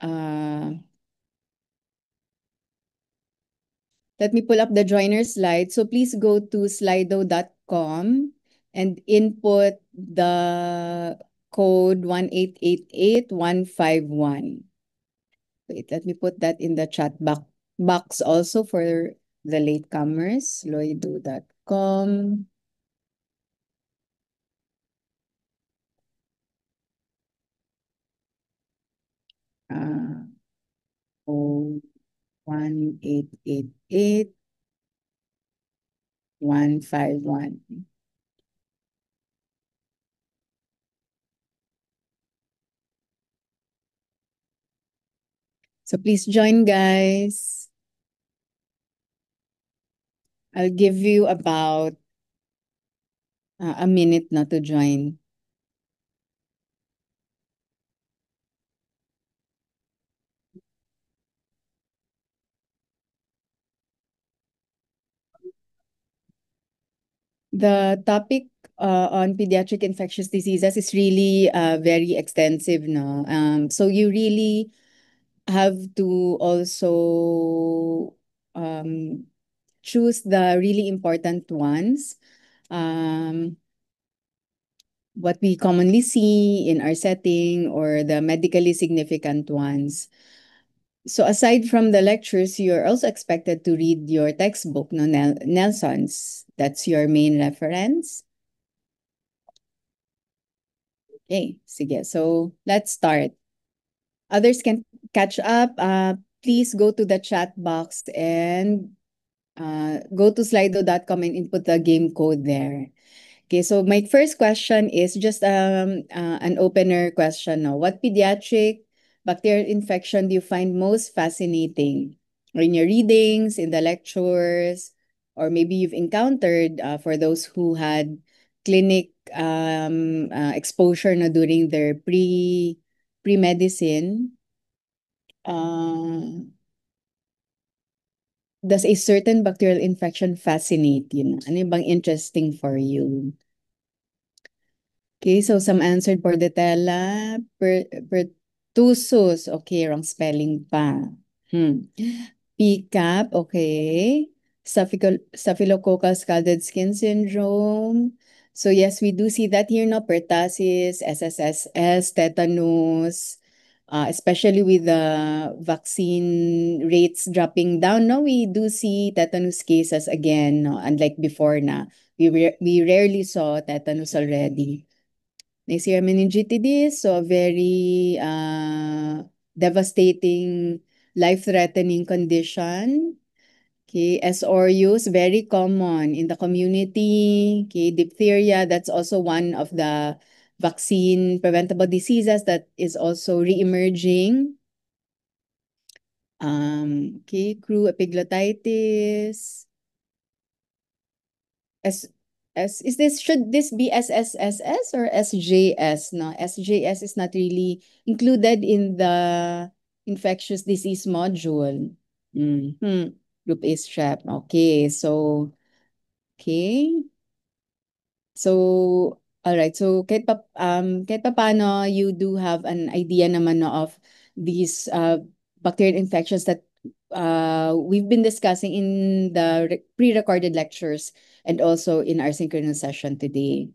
Uh, Let me pull up the joiner slide. So please go to slido.com and input the code 1888151. Wait, let me put that in the box also for the latecomers. Slido.com. Uh, 1888151. So please join, guys. I'll give you about a minute not to join. The topic on pediatric infectious diseases is really very extensive, no? So you really have to also choose the really important ones. Um, what we commonly see in our setting or the medically significant ones. So aside from the lectures, you're also expected to read your textbook, no, Nelson's. That's your main reference. Okay, sige. So let's start. Others can catch up. Please go to the chat box and go to slido.com and input the game code there. Okay, so my first question is just an opener question. No? What pediatric bacterial infection do you find most fascinating? Or in your readings, in the lectures, or maybe you've encountered for those who had clinic exposure no, during their pre-medicine. Uh, does a certain bacterial infection fascinate you? Ano yung bang interesting for you? Okay, so some answered Bordetella, pertussis. Okay, wrong spelling pa. PCAP, okay. Staphylococcal scalded skin syndrome. So yes, we do see that here, no? Pertussis, SSSS, tetanus, especially with the vaccine rates dropping down, no? We do see tetanus cases again, no? Unlike before na. We rarely saw tetanus already. Neisseria meningitidis, so a very devastating, life-threatening condition. Okay, S. aureus, very common in the community. Okay, diphtheria, that's also one of the vaccine preventable diseases that is also re-emerging. Okay, crew epiglottitis. S S is this should this be SSSS or SJS? No, SJS is not really included in the infectious disease module. Group A strep. Okay, so okay. So all right. So kahit pa paano you do have an idea naman no, of these bacterial infections that we've been discussing in the pre-recorded lectures and also in our synchronous session today.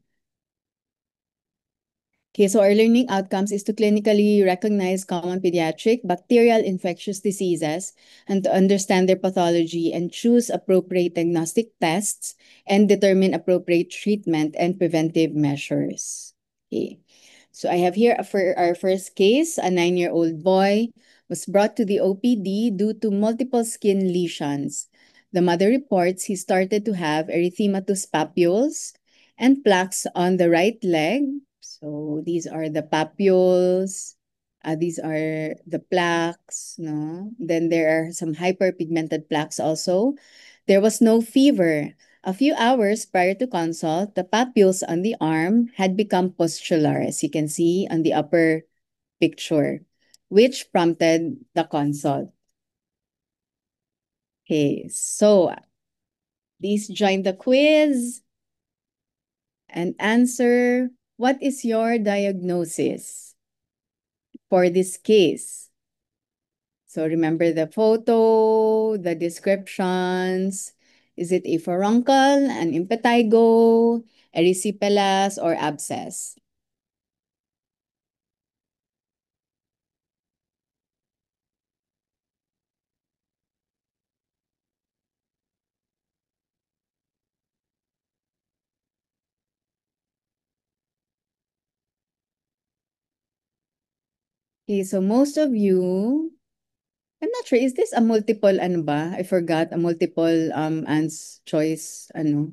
Okay, so our learning outcomes is to clinically recognize common pediatric bacterial infectious diseases and to understand their pathology and choose appropriate diagnostic tests and determine appropriate treatment and preventive measures. Okay, so I have here for our first case, a 9-year-old boy was brought to the OPD due to multiple skin lesions. The mother reports he started to have erythematous papules and plaques on the right leg. So these are the papules. These are the plaques. No? Then there are some hyperpigmented plaques also. There was no fever. A few hours prior to consult, the papules on the arm had become pustular, as you can see on the upper picture, which prompted the consult. Okay, so please join the quiz and answer. What is your diagnosis for this case? So remember the photo, the descriptions. Is it a furuncle, an impetigo, erysipelas, or abscess? Okay, so most of you, I'm not sure, is this a multiple ano ba? I forgot, a multiple choice ano,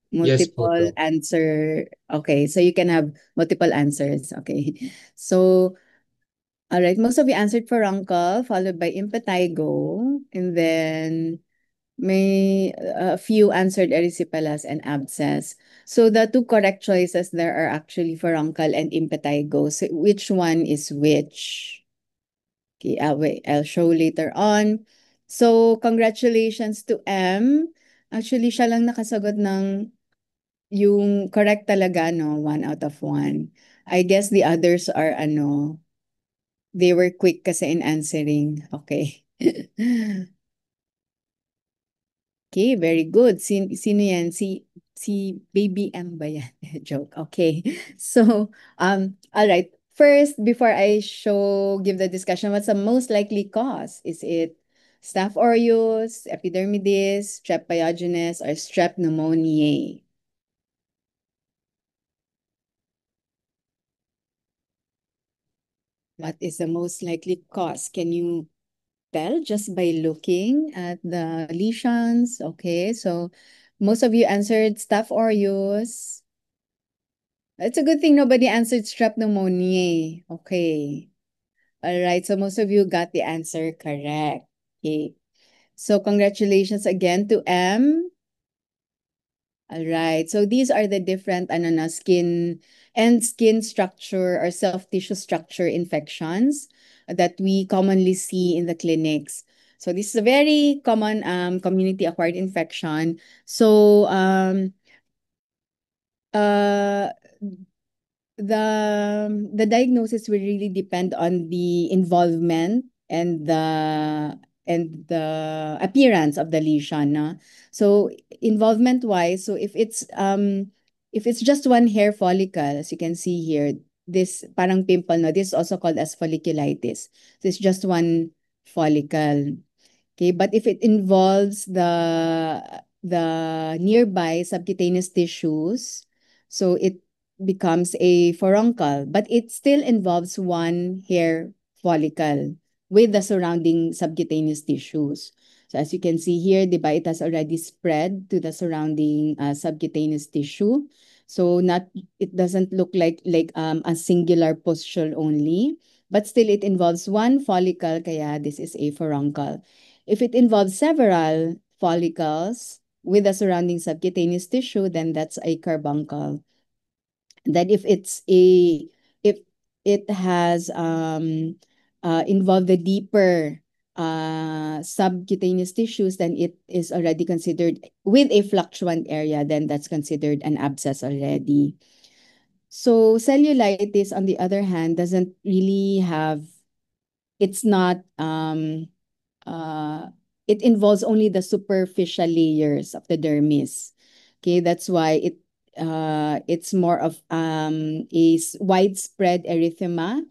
Yes po, multiple Doc. answer. Okay, so you can have multiple answers. Okay. So, all right, most of you answered furuncle, followed by impetigo, and then may a few answered erysipelas and abscess. So the two correct choices there are actually furuncle and impetigo. So which one is which? Okay, wait, I'll show later on. So congratulations to M. Actually, siya lang nakasagot ng yung correct talaga, no? 1 out of 1. I guess the others are ano, they were quick kasi in answering. Okay. Okay, very good. Sino yan? Si Baby M ba yan? Joke. Okay. So, all right. First, before I give the discussion, what's the most likely cause? Is it Staph aureus, epidermidis, strep pyogenes, or strep pneumoniae? What is the most likely cause? Can you tell just by looking at the lesions? Okay, so most of you answered Staph aureus. It's a good thing nobody answered strep pneumoniae. Okay. All right. So most of you got the answer correct. Okay. So congratulations again to M. All right. So these are the different ano na, skin structure or soft tissue structure infections that we commonly see in the clinics. So this is a very common community acquired infection. So uh the diagnosis will really depend on the involvement and the appearance of the lesion. No? So involvement wise, so if it's just one hair follicle, as you can see here, this parang pimple, no, this is also called as folliculitis. So it's just one follicle. Okay, but if it involves the nearby subcutaneous tissues, so it becomes a furuncle, but it still involves one hair follicle with the surrounding subcutaneous tissues. So as you can see here, the it has already spread to the surrounding subcutaneous tissue. So not it doesn't look like a singular pustule only, but still it involves one follicle, kaya this is a furuncle. If it involves several follicles with the surrounding subcutaneous tissue, then that's a carbuncle. That if it has involved the deeper subcutaneous tissues, then it is already considered with a fluctuant area, then that's considered an abscess already. So cellulitis, on the other hand, doesn't really have, it's not uh, it involves only the superficial layers of the dermis. Okay, that's why it's more of widespread erythema,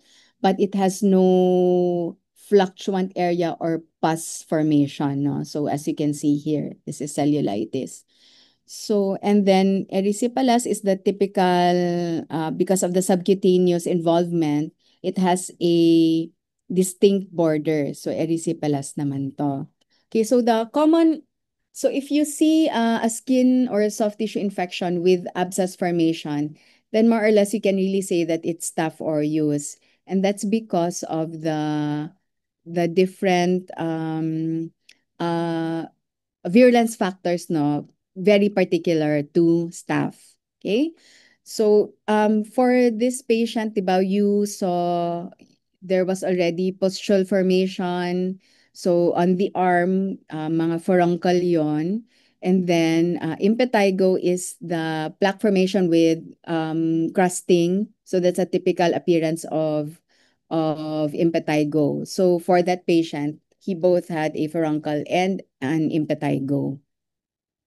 but it has no fluctuant area or pus formation. No? So as you can see here, this is cellulitis. So, and then erysipelas is the typical, because of the subcutaneous involvement, it has a distinct border. So, erysipelas naman to. Okay, so so if you see a skin or a soft tissue infection with abscess formation, then more or less you can really say that it's Staph aureus. And that's because of the different uh, virulence factors, no, very particular to staff. Okay? So for this patient, diba, you saw there was already pustule formation. So on the arm, mga furuncle yon. And then impetigo is the plaque formation with crusting. So that's a typical appearance of impetigo. So for that patient, he both had a furuncle and an impetigo.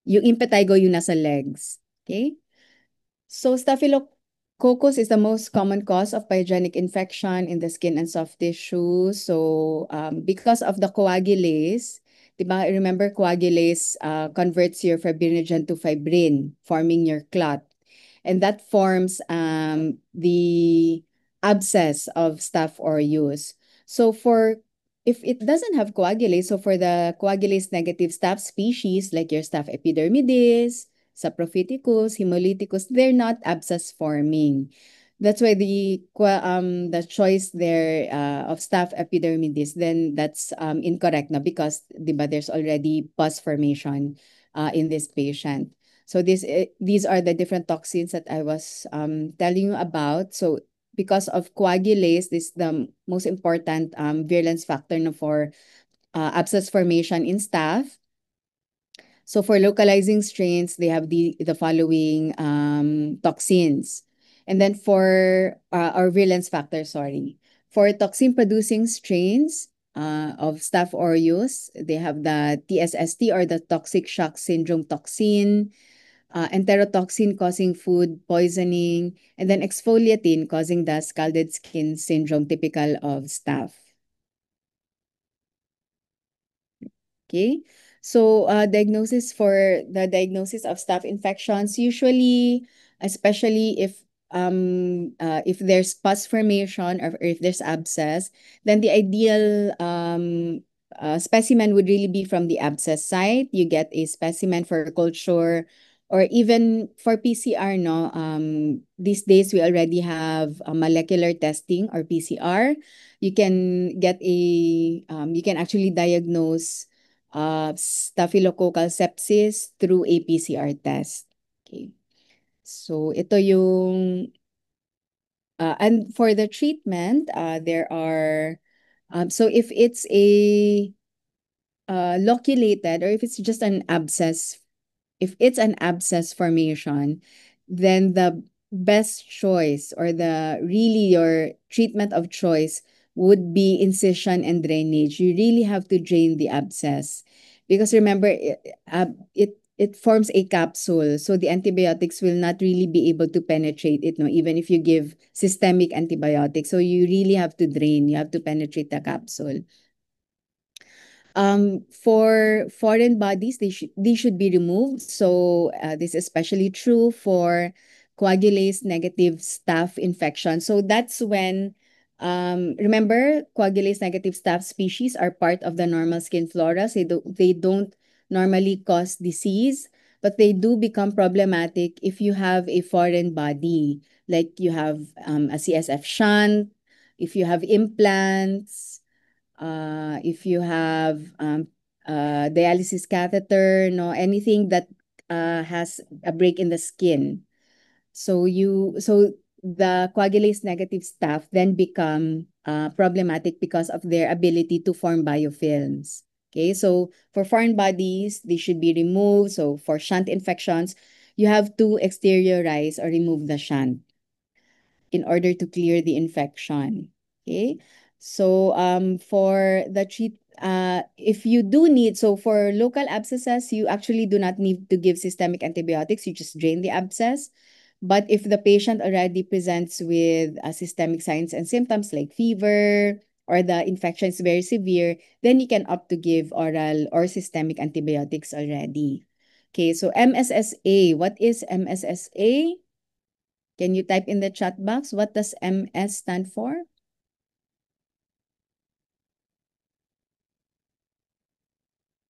Yung impetigo yung nasa legs. Okay? So Staphylococcus is the most common cause of pyogenic infection in the skin and soft tissue. So because of the coagulase, diba, remember coagulase converts your fibrinogen to fibrin, forming your clot. And that forms the abscess of Staph aureus. So if it doesn't have coagulase, so for the coagulase negative Staph species like your Staph epidermidis, saprophyticus, hemolyticus, they're not abscess forming. That's why the choice there of Staph epidermidis, then that's incorrect na because diba, there's already pus formation in this patient. So these are the different toxins that I was telling you about. So because of coagulase, this is the most important virulence factor no, for abscess formation in staph. So for localizing strains, they have the following toxins. And then for our virulence factor, sorry. For toxin-producing strains of Staph aureus, they have the TSST or the toxic shock syndrome toxin, enterotoxin causing food poisoning, and then exfoliatin causing the scalded skin syndrome typical of staph. Okay. So diagnosis of staph infections, usually, especially if there's pus formation or if there's abscess, then the ideal specimen would really be from the abscess site. You get a specimen for culture or even for PCR, no? These days we already have molecular testing or PCR. You can you can actually diagnose staphylococcal sepsis through a PCR test. Okay. So ito yung and for the treatment, there are so if it's a loculated or if it's just an abscess, if it's an abscess formation, then the best choice or the really your treatment of choice would be incision and drainage. You really have to drain the abscess because remember it forms a capsule, so the antibiotics will not really be able to penetrate it, no, even if you give systemic antibiotics. So you really have to drain, you have to penetrate the capsule. For foreign bodies, they should be removed. So this is especially true for coagulase negative staph infection. So that's when, remember, coagulase negative staph species are part of the normal skin flora. So they don't normally cause disease, but they do become problematic if you have a foreign body, like you have a CSF shunt, if you have implants, if you have dialysis catheter, no, anything that has a break in the skin. So the coagulase negative staph then become problematic because of their ability to form biofilms. Okay, so for foreign bodies, they should be removed. So for shunt infections, you have to exteriorize or remove the shunt in order to clear the infection. Okay. So for the if you do need, so for local abscesses, you actually do not need to give systemic antibiotics. You just drain the abscess. But if the patient already presents with systemic signs and symptoms like fever or the infection is very severe, then you can opt to give oral or systemic antibiotics already. Okay, so MSSA. What is MSSA? Can you type in the chat box? What does MS stand for?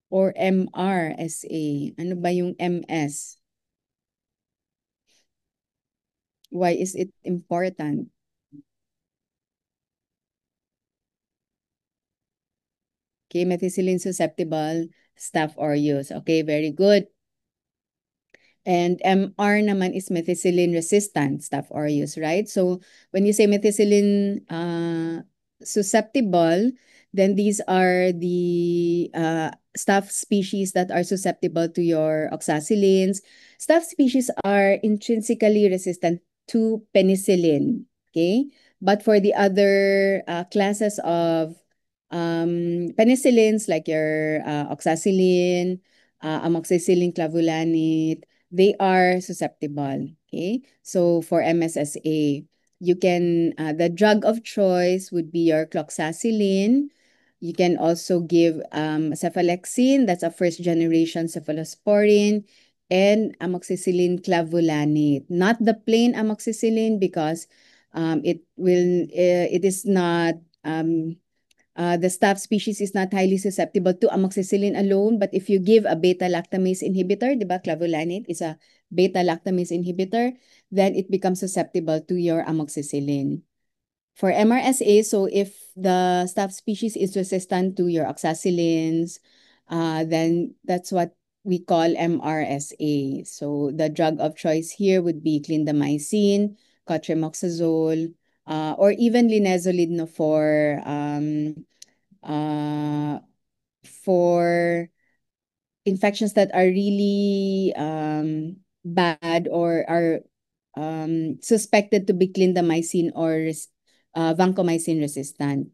Or MRSA? Ano ba yung MS? Why is it important? Okay, methicillin susceptible staph aureus. Okay, very good. And MR naman is methicillin resistant staph aureus, right? So when you say methicillin susceptible, then these are the staph species that are susceptible to your oxacillins. Staph species are intrinsically resistant to penicillin. Okay, But for the other classes of penicillins, like your oxacillin, amoxicillin clavulanate, they are susceptible. Okay, so for MSSA, you can the drug of choice would be your cloxacillin. You can also give cephalexin, that's a first generation cephalosporin, and amoxicillin clavulanate. Not the plain amoxicillin because it is not the staph species is not highly susceptible to amoxicillin alone, but if you give a beta-lactamase inhibitor, di ba, clavulanate is a beta-lactamase inhibitor, then it becomes susceptible to your amoxicillin. For MRSA, so if the staph species is resistant to your oxacillins, then that's what we call MRSA. So the drug of choice here would be clindamycin, cotrimoxazole, or even linezolid no, uh, for infections that are really bad or are suspected to be clindamycin or vancomycin resistant.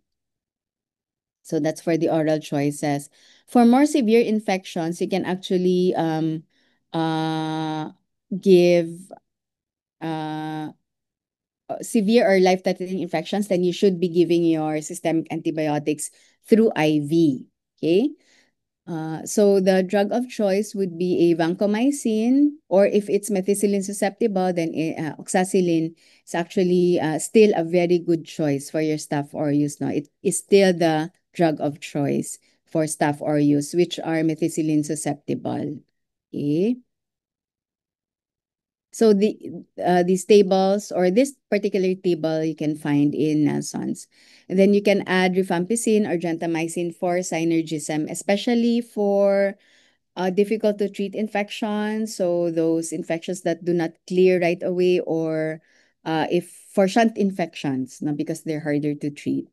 So that's for the oral choices. For more severe infections, you can actually uh, give uh, severe or life-threatening infections, then you should be giving your systemic antibiotics through IV. Okay. So the drug of choice would be a vancomycin, or if it's methicillin susceptible, then oxacillin is actually still a very good choice for your Staph aureus. No, it is still the drug of choice for Staph aureus, which are methicillin susceptible. Okay. So these tables or this particular table you can find in Nelson's. And then you can add rifampicin or gentamicin for synergism, especially for difficult to treat infections. So those infections that do not clear right away, or if for shunt infections, no, because they're harder to treat.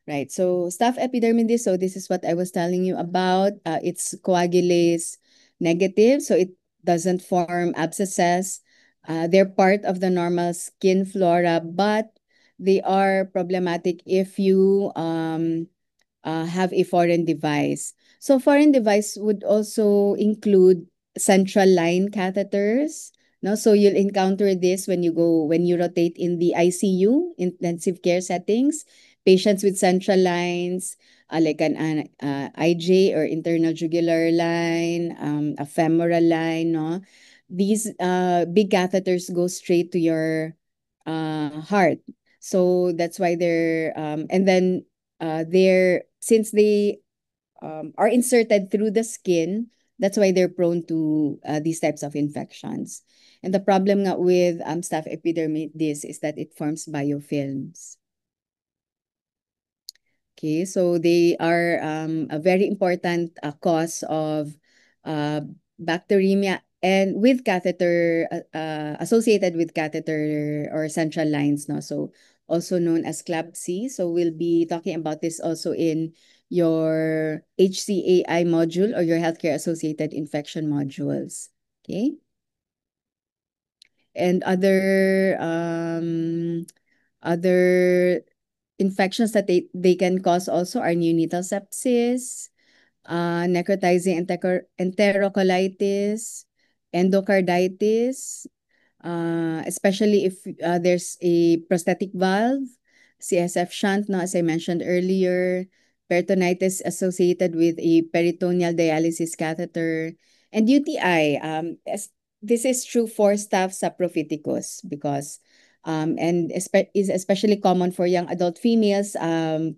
Right. So staph epidermidis, so this is what I was telling you about. It's coagulase negative, so it doesn't form abscesses. They're part of the normal skin flora, but they are problematic if you have a foreign device. So foreign device would also include central line catheters. No, so you'll encounter this when you rotate in the ICU, intensive care settings. Patients with central lines, like an IJ or internal jugular line, a femoral line, no. These big catheters go straight to your heart. So that's why and then since they are inserted through the skin, that's why they're prone to these types of infections. And the problem nga with staph epidermidis is that it forms biofilms. Okay, so they are a very important cause of uh, bacteremia and with catheter associated with catheter or central lines, no? So also known as CLABSI. So we'll be talking about this also in your HCAI module or your healthcare associated infection modules. Okay, and other infections that they can cause also are neonatal sepsis, necrotizing enterocolitis, endocarditis, especially if there's a prosthetic valve, CSF shunt, no, as I mentioned earlier, peritonitis associated with a peritoneal dialysis catheter, and UTI. This is true for staph saprophyticus because is especially common for young adult females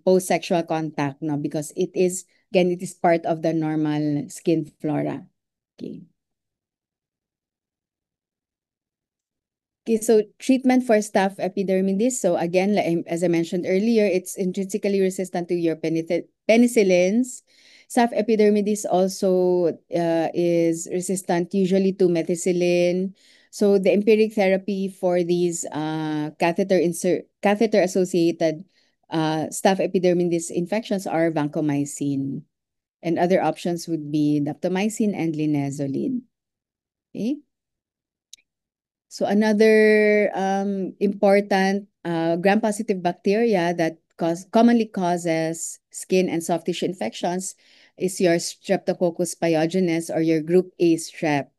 post sexual contact, no, because it is again it is part of the normal skin flora. Okay. Okay, so treatment for staph epidermidis. So again, as I mentioned earlier, it's intrinsically resistant to your penicillins. Staph epidermidis also is resistant usually to methicillin. So the empiric therapy for these catheter associated staph epidermidis infections are vancomycin, and other options would be daptomycin and linezolid. Okay. So another important gram-positive bacteria that commonly causes skin and soft tissue infections is your Streptococcus pyogenes or your group A strep.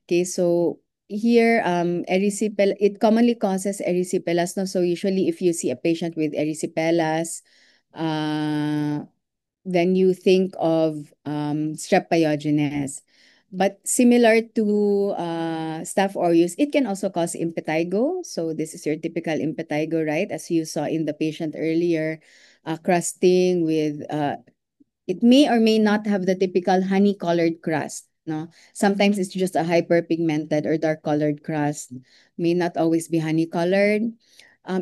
Okay, so here it commonly causes erysipelas. No? So usually if you see a patient with erysipelas, uh, then you think of strep pyogenes. But similar to Staph aureus, it can also cause impetigo. So this is your typical impetigo, right? As you saw in the patient earlier, crusting with it may or may not have the typical honey-colored crust. No, sometimes it's just a hyperpigmented or dark-colored crust. May not always be honey-colored.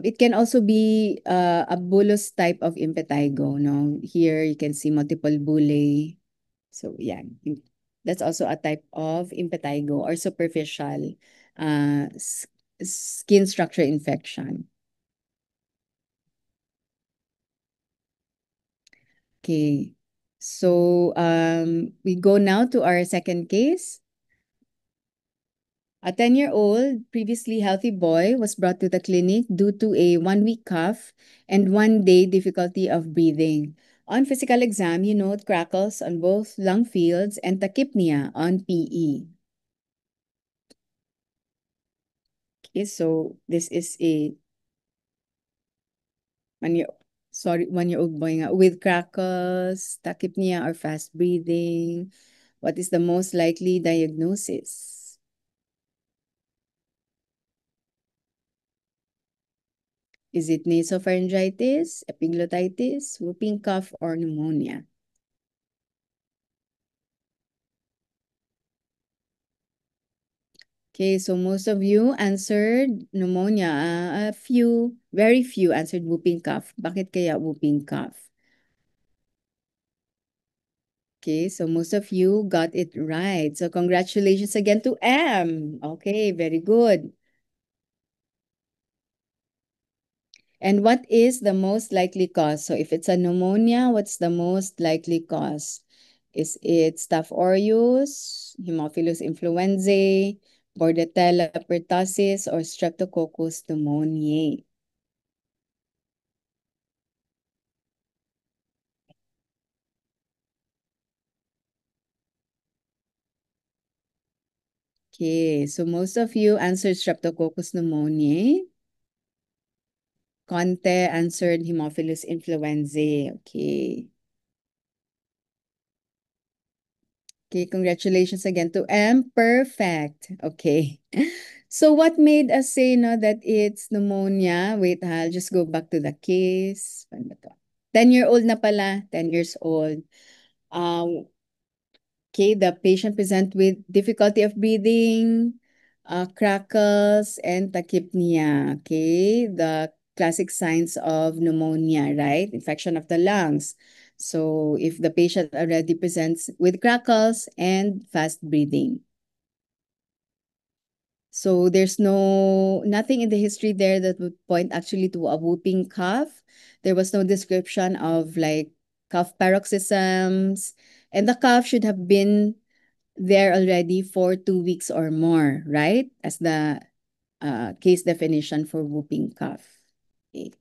It can also be a bullous type of impetigo. No, here you can see multiple bullae. So yeah, that's also a type of impetigo or superficial skin structure infection. Okay. So we go now to our second case. A 10-year-old, previously healthy boy was brought to the clinic due to a 1-week cough and 1-day difficulty of breathing. On physical exam, you note crackles on both lung fields and tachypnea on PE. Okay, so this is a 1 year, 1-year-old boy nga, with crackles, tachypnea, or fast breathing. What is the most likely diagnosis? Is it nasopharyngitis, epiglottitis, whooping cough, or pneumonia? Okay, so most of you answered pneumonia. A few, very few answered whooping cough. Bakit kaya whooping cough? Okay, so most of you got it right. So congratulations again to M. Okay, very good. And what is the most likely cause? So if it's a pneumonia, what's the most likely cause? Is it Staph aureus, Haemophilus influenzae, Bordetella pertussis, or Streptococcus pneumoniae? Okay, so most of you answered Streptococcus pneumoniae. Conte answered Haemophilus influenzae. Okay. Okay, congratulations again to M. Perfect. Okay. So what made us say no that it's pneumonia? Wait, I'll just go back to the case. Paano ba to? 10-year-old na pala, 10 years old. Okay, the patient present with difficulty of breathing, crackles, and tachypnea. Okay, the classic signs of pneumonia, right? Infection of the lungs. So if the patient already presents with crackles and fast breathing. So there's nothing in the history there that would point actually to a whooping cough. There was no description of like cough paroxysms, and the cough should have been there already for 2 weeks or more, right? As the case definition for whooping cough. Okay.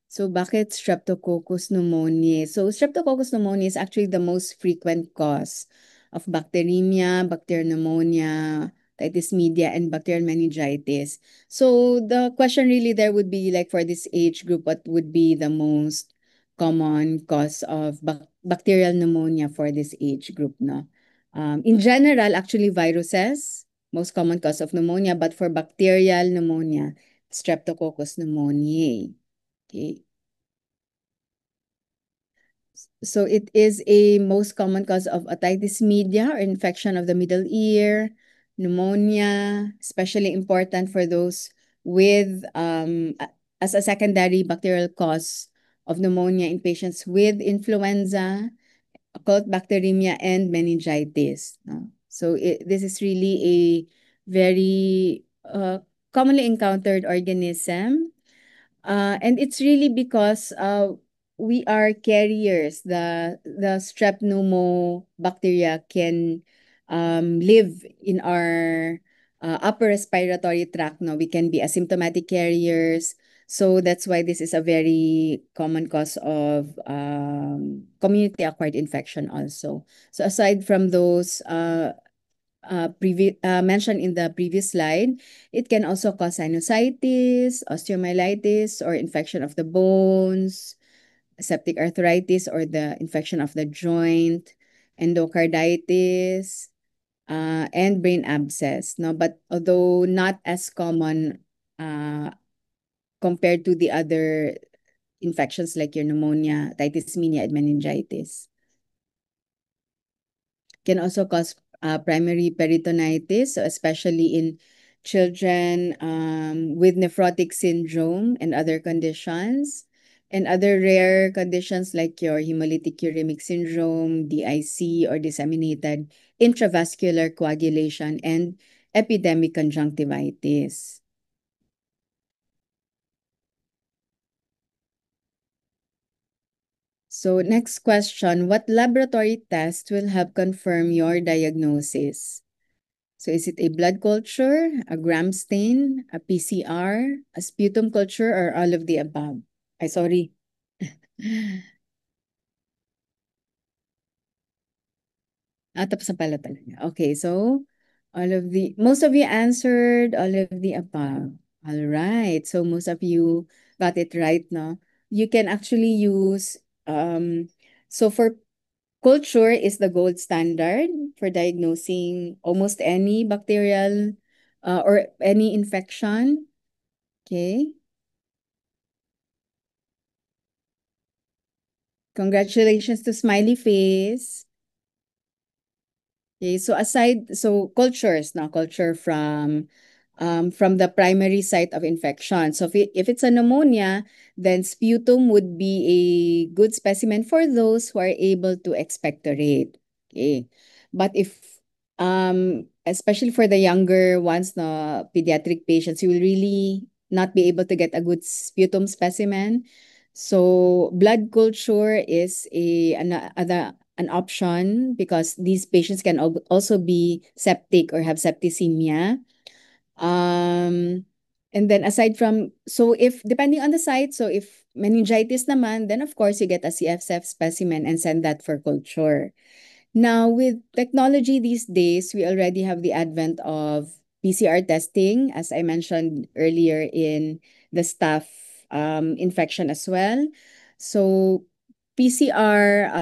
So bakit Streptococcus pneumoniae? So Streptococcus pneumoniae is actually the most frequent cause of bacteremia, pneumonia, otitis media, and bacterial meningitis. So the question really there would be like for this age group, what would be the most common cause of bacterial pneumonia for this age group? No? In general, actually viruses, most common cause of pneumonia, but for bacterial pneumonia, Streptococcus pneumoniae. Okay. So it is a most common cause of otitis media or infection of the middle ear, pneumonia, especially important for those with as a secondary bacterial cause of pneumonia in patients with influenza, occult bacteremia, and meningitis. No? So this is really a very commonly encountered organism. And it's really because we are carriers. The strep pneumo bacteria can live in our upper respiratory tract, no, we can be asymptomatic carriers. So that's why this is a very common cause of community-acquired infection also. So aside from those mentioned in the previous slide, it can also cause sinusitis, osteomyelitis, or infection of the bones, septic arthritis, or the infection of the joint, endocarditis, and brain abscess. No, but although not as common uh, compared to the other infections like your pneumonia, otitis media, and meningitis. Can also cause primary peritonitis, so especially in children with nephrotic syndrome and other conditions, and other rare conditions like your hemolytic uremic syndrome, DIC, or disseminated intravascular coagulation, and epidemic conjunctivitis. So next question, what laboratory test will help confirm your diagnosis? So is it a blood culture, a gram stain, a PCR, a sputum culture, or all of the above? I sorry. Tapos na pala talaga. Okay, so most of you answered all of the above. All right. So most of you got it right, no? You can actually use so for culture is the gold standard for diagnosing almost any bacterial or any infection. Okay. Congratulations to Smiley Face. Okay, so cultures, now culture from the primary site of infection. So if it's a pneumonia, then sputum would be a good specimen for those who are able to expectorate. Okay. But if especially for the younger ones, the pediatric patients, you will really not be able to get a good sputum specimen. So blood culture is an option because these patients can also be septic or have septicemia. Um, and then aside from, so if depending on the site, so if meningitis naman, then of course you get a CFSF specimen and send that for culture. Now, with technology these days, we already have the advent of PCR testing, as I mentioned earlier in the staph infection as well. So, PCR,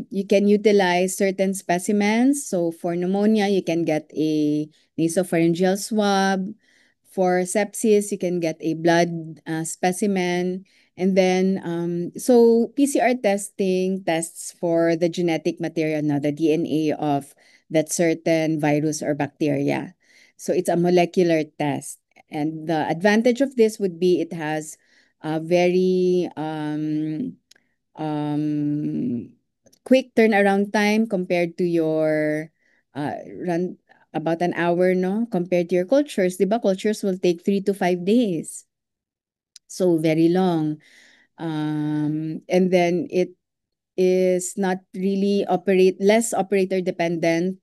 you can utilize certain specimens. So, for pneumonia, you can get a nasopharyngeal swab. For sepsis, you can get a blood specimen. And then, so PCR testing tests for the genetic material, now the DNA of that certain virus or bacteria. So it's a molecular test. And the advantage of this would be it has a very um, quick turnaround time compared to your run about an hour, no? Compared to your cultures. Di ba? Cultures will take 3 to 5 days. So very long. And then it is not really less operator dependent.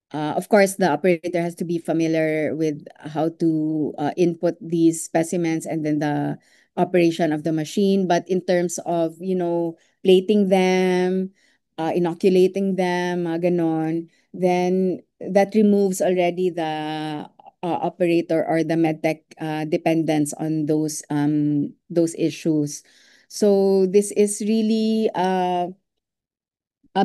Of course, the operator has to be familiar with how to input these specimens and then the operation of the machine. But in terms of, plating them, inoculating them, ganon, then that removes already the operator or the medtech dependence on those issues. So this is really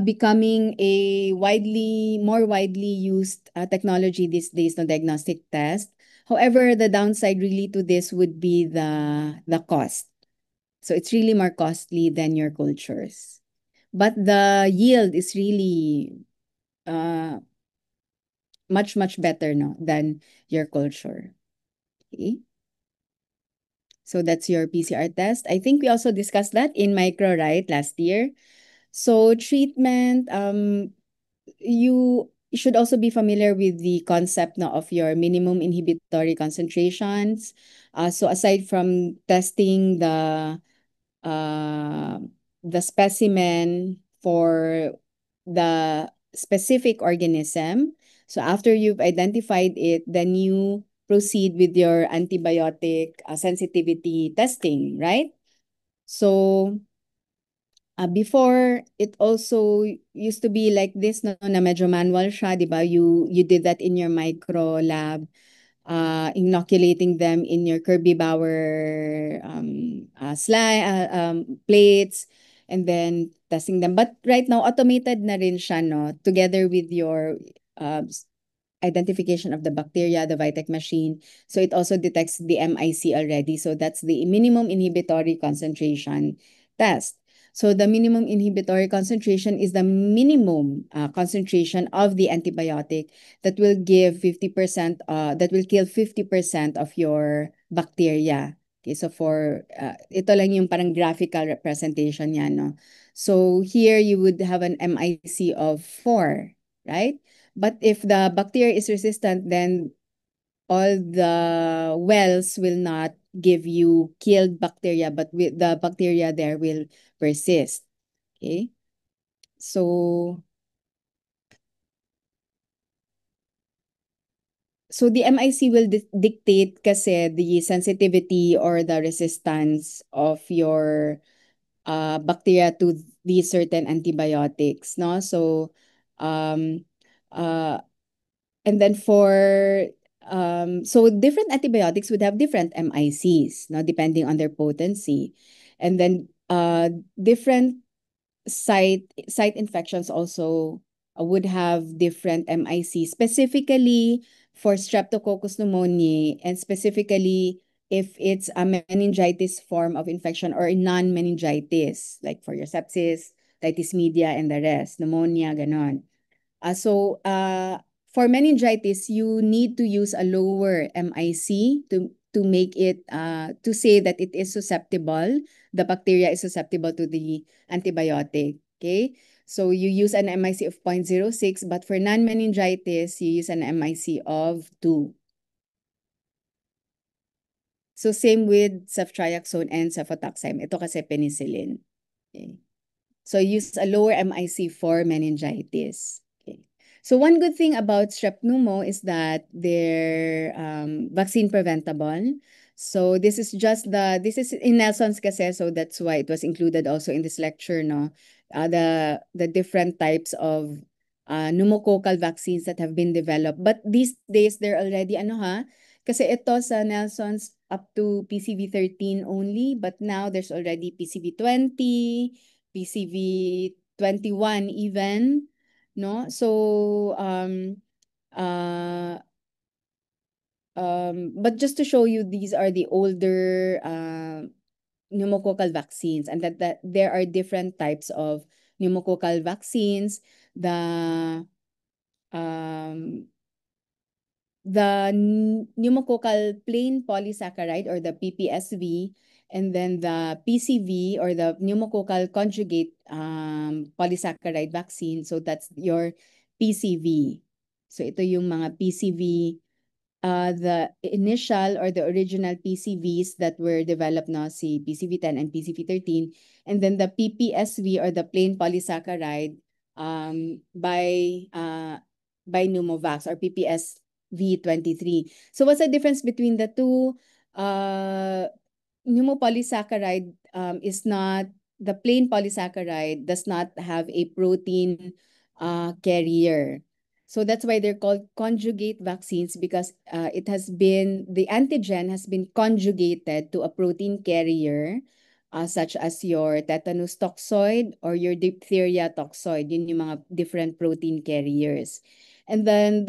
becoming a more widely used technology these days, no diagnostic test. However, the downside really to this would be the cost. So it's really more costly than your cultures. But the yield is really uh, much, much better, no, than your culture. Okay. So that's your PCR test. I think we also discussed that in micro, right, last year. So treatment, you should also be familiar with the concept now of your minimum inhibitory concentrations. So aside from testing uh, the specimen for the specific organism, So after you've identified it, then you proceed with your antibiotic sensitivity testing, right? So before, it also used to be like this, no, na medyo manual siya, di ba? You did that in your micro lab, inoculating them in your Kirby Bauer plates, and then testing them. But right now, automated na rin siya, no? Together with your uh, identification of the bacteria, the Vitec machine. So it also detects the MIC already. So that's the minimum inhibitory concentration test. So the minimum inhibitory concentration is the minimum concentration of the antibiotic that will give 50%, that will kill 50% of your bacteria. Okay, so for, ito lang yung parang graphical representation niya, no? So here you would have an MIC of 4, right? But if the bacteria is resistant, then all the wells will not give you killed bacteria, but the bacteria there will persist. Okay? So, the MIC will dictate kasi the sensitivity or the resistance of your bacteria to these certain antibiotics, no? So, um, uh, and then so different antibiotics would have different MICs, no, depending on their potency. And then different site infections also would have different MICs, specifically for Streptococcus pneumoniae, and specifically if it's a meningitis form of infection or non-meningitis, like for your sepsis, otitis media, and the rest, pneumonia, ganon. For meningitis, you need to use a lower MIC to make it to say that it is susceptible. The bacteria is susceptible to the antibiotic. Okay, so you use an MIC of 0.06, but for non-meningitis, you use an MIC of 2. So same with ceftriaxone and cefotaxime. Ito kasi penicillin. Okay. So use a lower MIC for meningitis. Okay. So one good thing about strep pneumo is that they're vaccine preventable. So this is in Nelson's kasi, so that's why it was included also in this lecture, no? The different types of pneumococcal vaccines that have been developed. But these days, they're already, kasi ito sa Nelson's up to PCV13 only, but now there's already PCV20, PCV21 even, no? So, but just to show you, these are the older pneumococcal vaccines, and that there are different types of pneumococcal vaccines. Um, the pneumococcal plain polysaccharide, or the PPSV, and then the PCV, or the pneumococcal conjugate polysaccharide vaccine. So that's your PCV. So ito yung mga PCV, the initial or the original PCVs that were developed na, si PCV10 and PCV13, and then the PPSV, or the plain polysaccharide, by Pneumovax, or PPSV23. So what's the difference between the two? Pneumopolysaccharide is not, the plain polysaccharide does not have a protein carrier. So that's why they're called conjugate vaccines, because the antigen has been conjugated to a protein carrier, such as your tetanus toxoid or your diphtheria toxoid. Yun yung mga different protein carriers. And then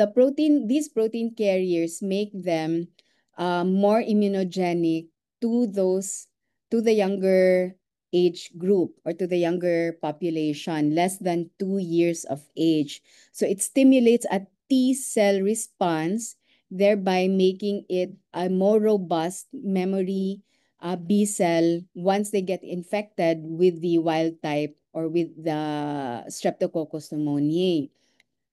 these protein carriers make them more immunogenic to the younger age group, or to the younger population, less than 2 years of age. So it stimulates a T cell response, thereby making it a more robust memory B cell once they get infected with the wild type, or with the Streptococcus pneumoniae.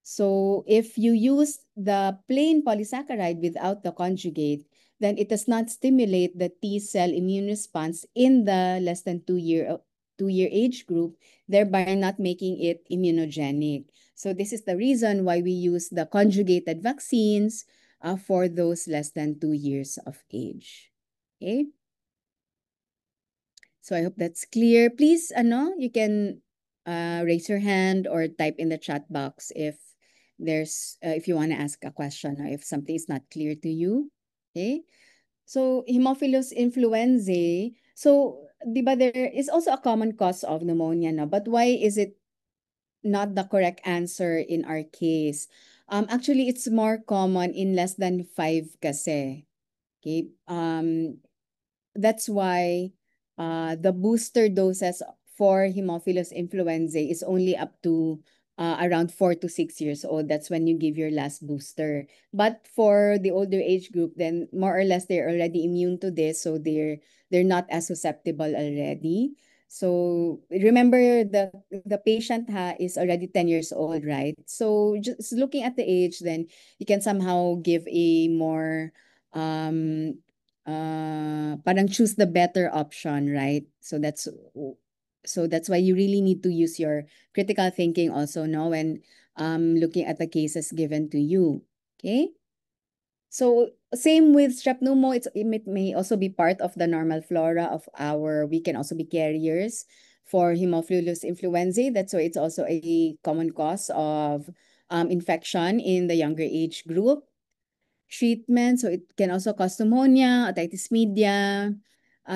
So if you use the plain polysaccharide without the conjugate, then it does not stimulate the T cell immune response in the less than 2 year age group, thereby not making it immunogenic. So this is the reason why we use the conjugated vaccines for those less than 2 years of age. Okay? So I hope that's clear. Please, you can raise your hand or type in the chat box if you want to ask a question or if something is not clear to you. Okay? So Haemophilus influenzae. So, di ba there is also a common cause of pneumonia, no? But why is it not the correct answer in our case? Actually, it's more common in less than 5 kasi. Okay? That's why the booster doses for Haemophilus influenzae is only up to around 4 to 6 years old. That's when you give your last booster. But for the older age group, then more or less they're already immune to this, so they're not as susceptible already. So remember the patient is already 10 years old, right? So just looking at the age, then you can somehow give a more parang choose the better option, right? So that's why you really need to use your critical thinking also, no, when looking at the cases given to you. Okay? So same with strep pneumo, it may also be part of the normal flora of we can also be carriers for Haemophilus influenzae. That's why it's also a common cause of infection in the younger age group. Treatment. So it can also cause pneumonia, otitis media.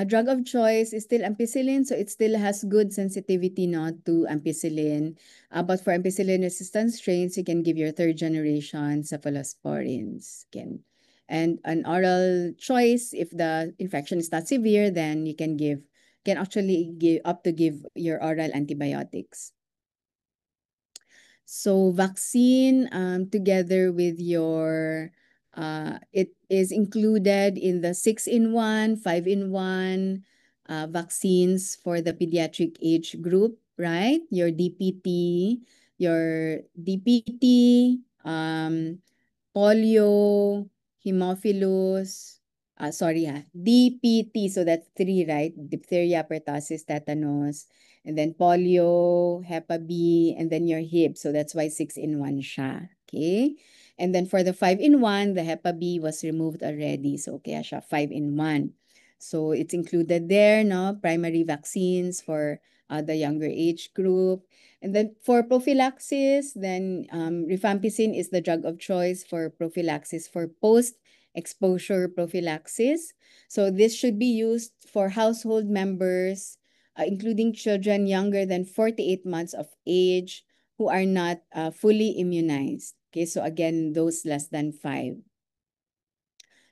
Drug of choice is still ampicillin, so it still has good sensitivity not to ampicillin. But for ampicillin-resistant strains, you can give your third generation cephalosporins. And an oral choice, if the infection is not severe, then you can actually give your oral antibiotics. So vaccine together with it is included in the 6-in-1, 5-in-1 vaccines for the pediatric age group, right? Your DPT, polio, Haemophilus, DPT, so that's three, right? Diphtheria, pertussis, tetanus, and then polio, Hepa B, and then your hip. So that's why 6-in-1 siya. Okay? And then for the 5-in-1, the Hepa B was removed already. So kaya siya 5-in-1. So it's included there, no? Primary vaccines for the younger age group. And then for prophylaxis, then rifampicin is the drug of choice for prophylaxis for post-exposure prophylaxis. So this should be used for household members, including children younger than 48 months of age who are not fully immunized. Okay, so again, those less than 5.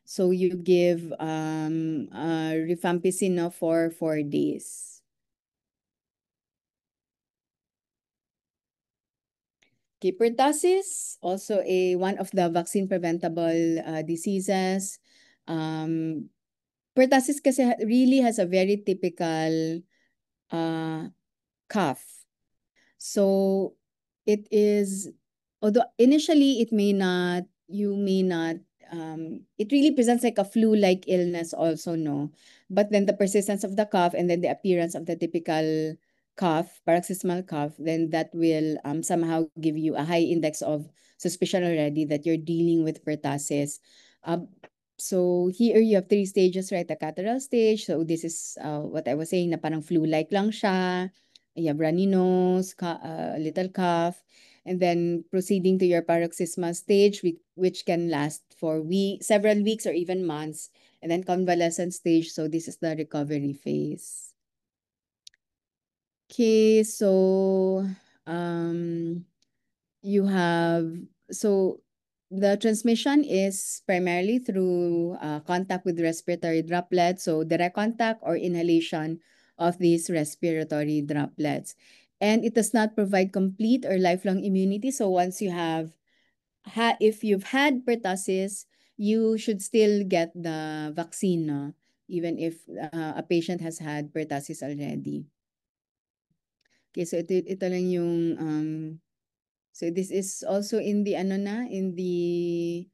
So you give rifampicin for 4 days. Okay, pertussis, also one of the vaccine preventable diseases. Pertussis kasi really has a very typical cough. So it is, although initially you may not, it really presents like a flu-like illness also, no? But then the persistence of the cough and then the appearance of the typical cough, paroxysmal cough, then that will somehow give you a high index of suspicion already that you're dealing with pertussis. So here you have 3 stages, right? The catarrhal stage. So this is what I was saying, na parang flu-like lang siya. You have runny nose, little cough, and then proceeding to your paroxysmal stage, which can last for several weeks or even months, and then convalescent stage. So this is the recovery phase. Okay, so you have the transmission is primarily through contact with respiratory droplets, so direct contact or inhalation of these respiratory droplets. And it does not provide complete or lifelong immunity. So once you if you've had pertussis, you should still get the vaccine, no? Even if a patient has had pertussis already. Okay, so ito lang yung so this is also in the in the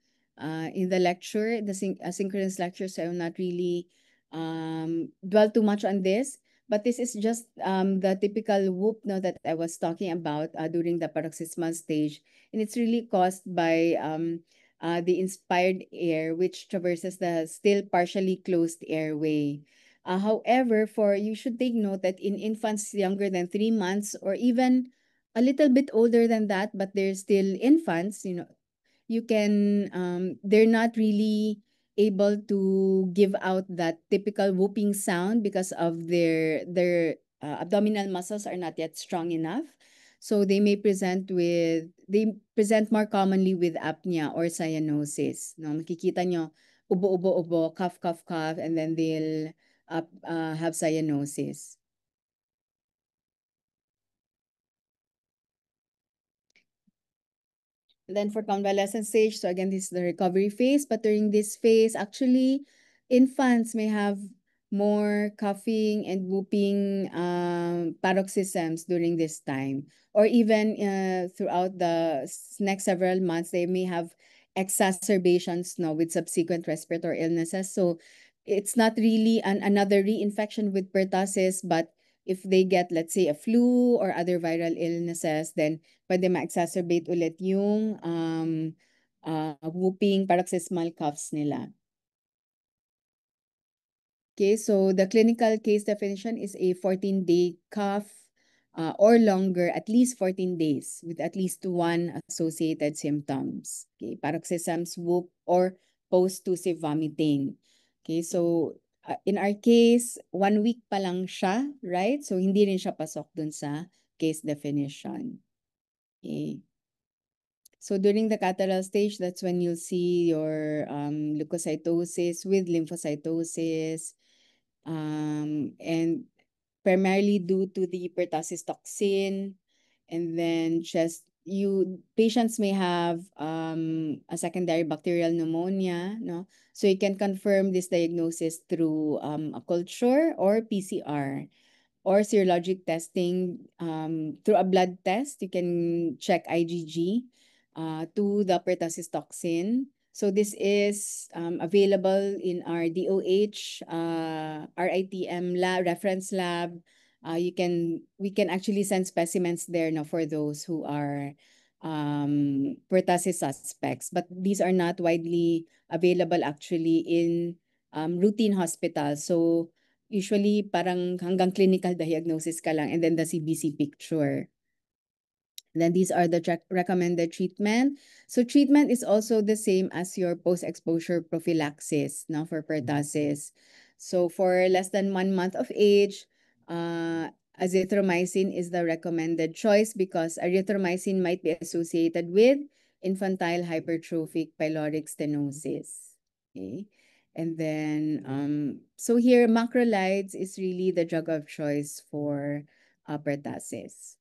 lecture, the asynchronous lecture, so I will not really dwell too much on this. But this is just the typical whoop no, that I was talking about during the paroxysmal stage. And it's really caused by the inspired air, which traverses the still partially closed airway. However, for you should take note that in infants younger than 3 months or even a little bit older than that, but they're still infants, you can they're not really able to give out that typical whooping sound because of their abdominal muscles are not yet strong enough, so they present more commonly with apnea or cyanosis, no, makikita nyo ubo, cough, and then they'll have cyanosis. Then for convalescent stage, so again, this is the recovery phase. But during this phase, actually, infants may have more coughing and whooping paroxysms during this time. Or even throughout the next several months, they may have exacerbations no, with subsequent respiratory illnesses. So it's not really another reinfection with pertussis, but if they get, let's say, a flu or other viral illnesses, then pwede ma-exacerbate ulit yung whooping paroxysmal coughs nila. Okay, so the clinical case definition is a 14-day cough or longer, at least 14 days, with at least one associated symptoms. Okay, paroxysms, whoop, or post-tussive vomiting. Okay, so in our case, 1 week pa lang siya, right? So hindi rin siya pasok dun sa case definition. Okay. So during the catarrhal stage, that's when you'll see your leukocytosis with lymphocytosis, and primarily due to the pertussis toxin. And then patients may have a secondary bacterial pneumonia, no? So you can confirm this diagnosis through a culture or PCR or serologic testing through a blood test. You can check IgG to the pertussis toxin. So this is available in our DOH, RITM lab, reference lab. We can actually send specimens there now for those who are pertussis suspects, but these are not widely available actually in routine hospitals. So usually parang hanggang clinical diagnosis ka lang and then the CBC picture. Then these are the recommended treatment. So treatment is also the same as your post-exposure prophylaxis now for pertussis. So for less than 1 month of age, azithromycin is the recommended choice because erythromycin might be associated with infantile hypertrophic pyloric stenosis. Okay. And then, so here, macrolides is really the drug of choice for pertussis.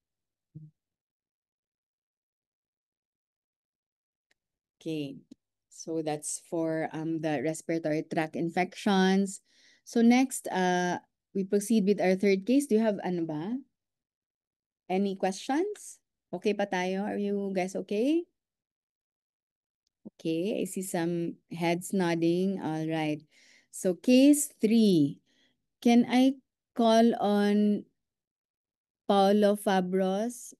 Okay, so that's for the respiratory tract infections. So next, we proceed with our third case. Do you have ano ba? Any questions? Okay pa tayo? Are you guys okay? Okay, I see some heads nodding. All right. So case 3. Can I call on Paulo Fabros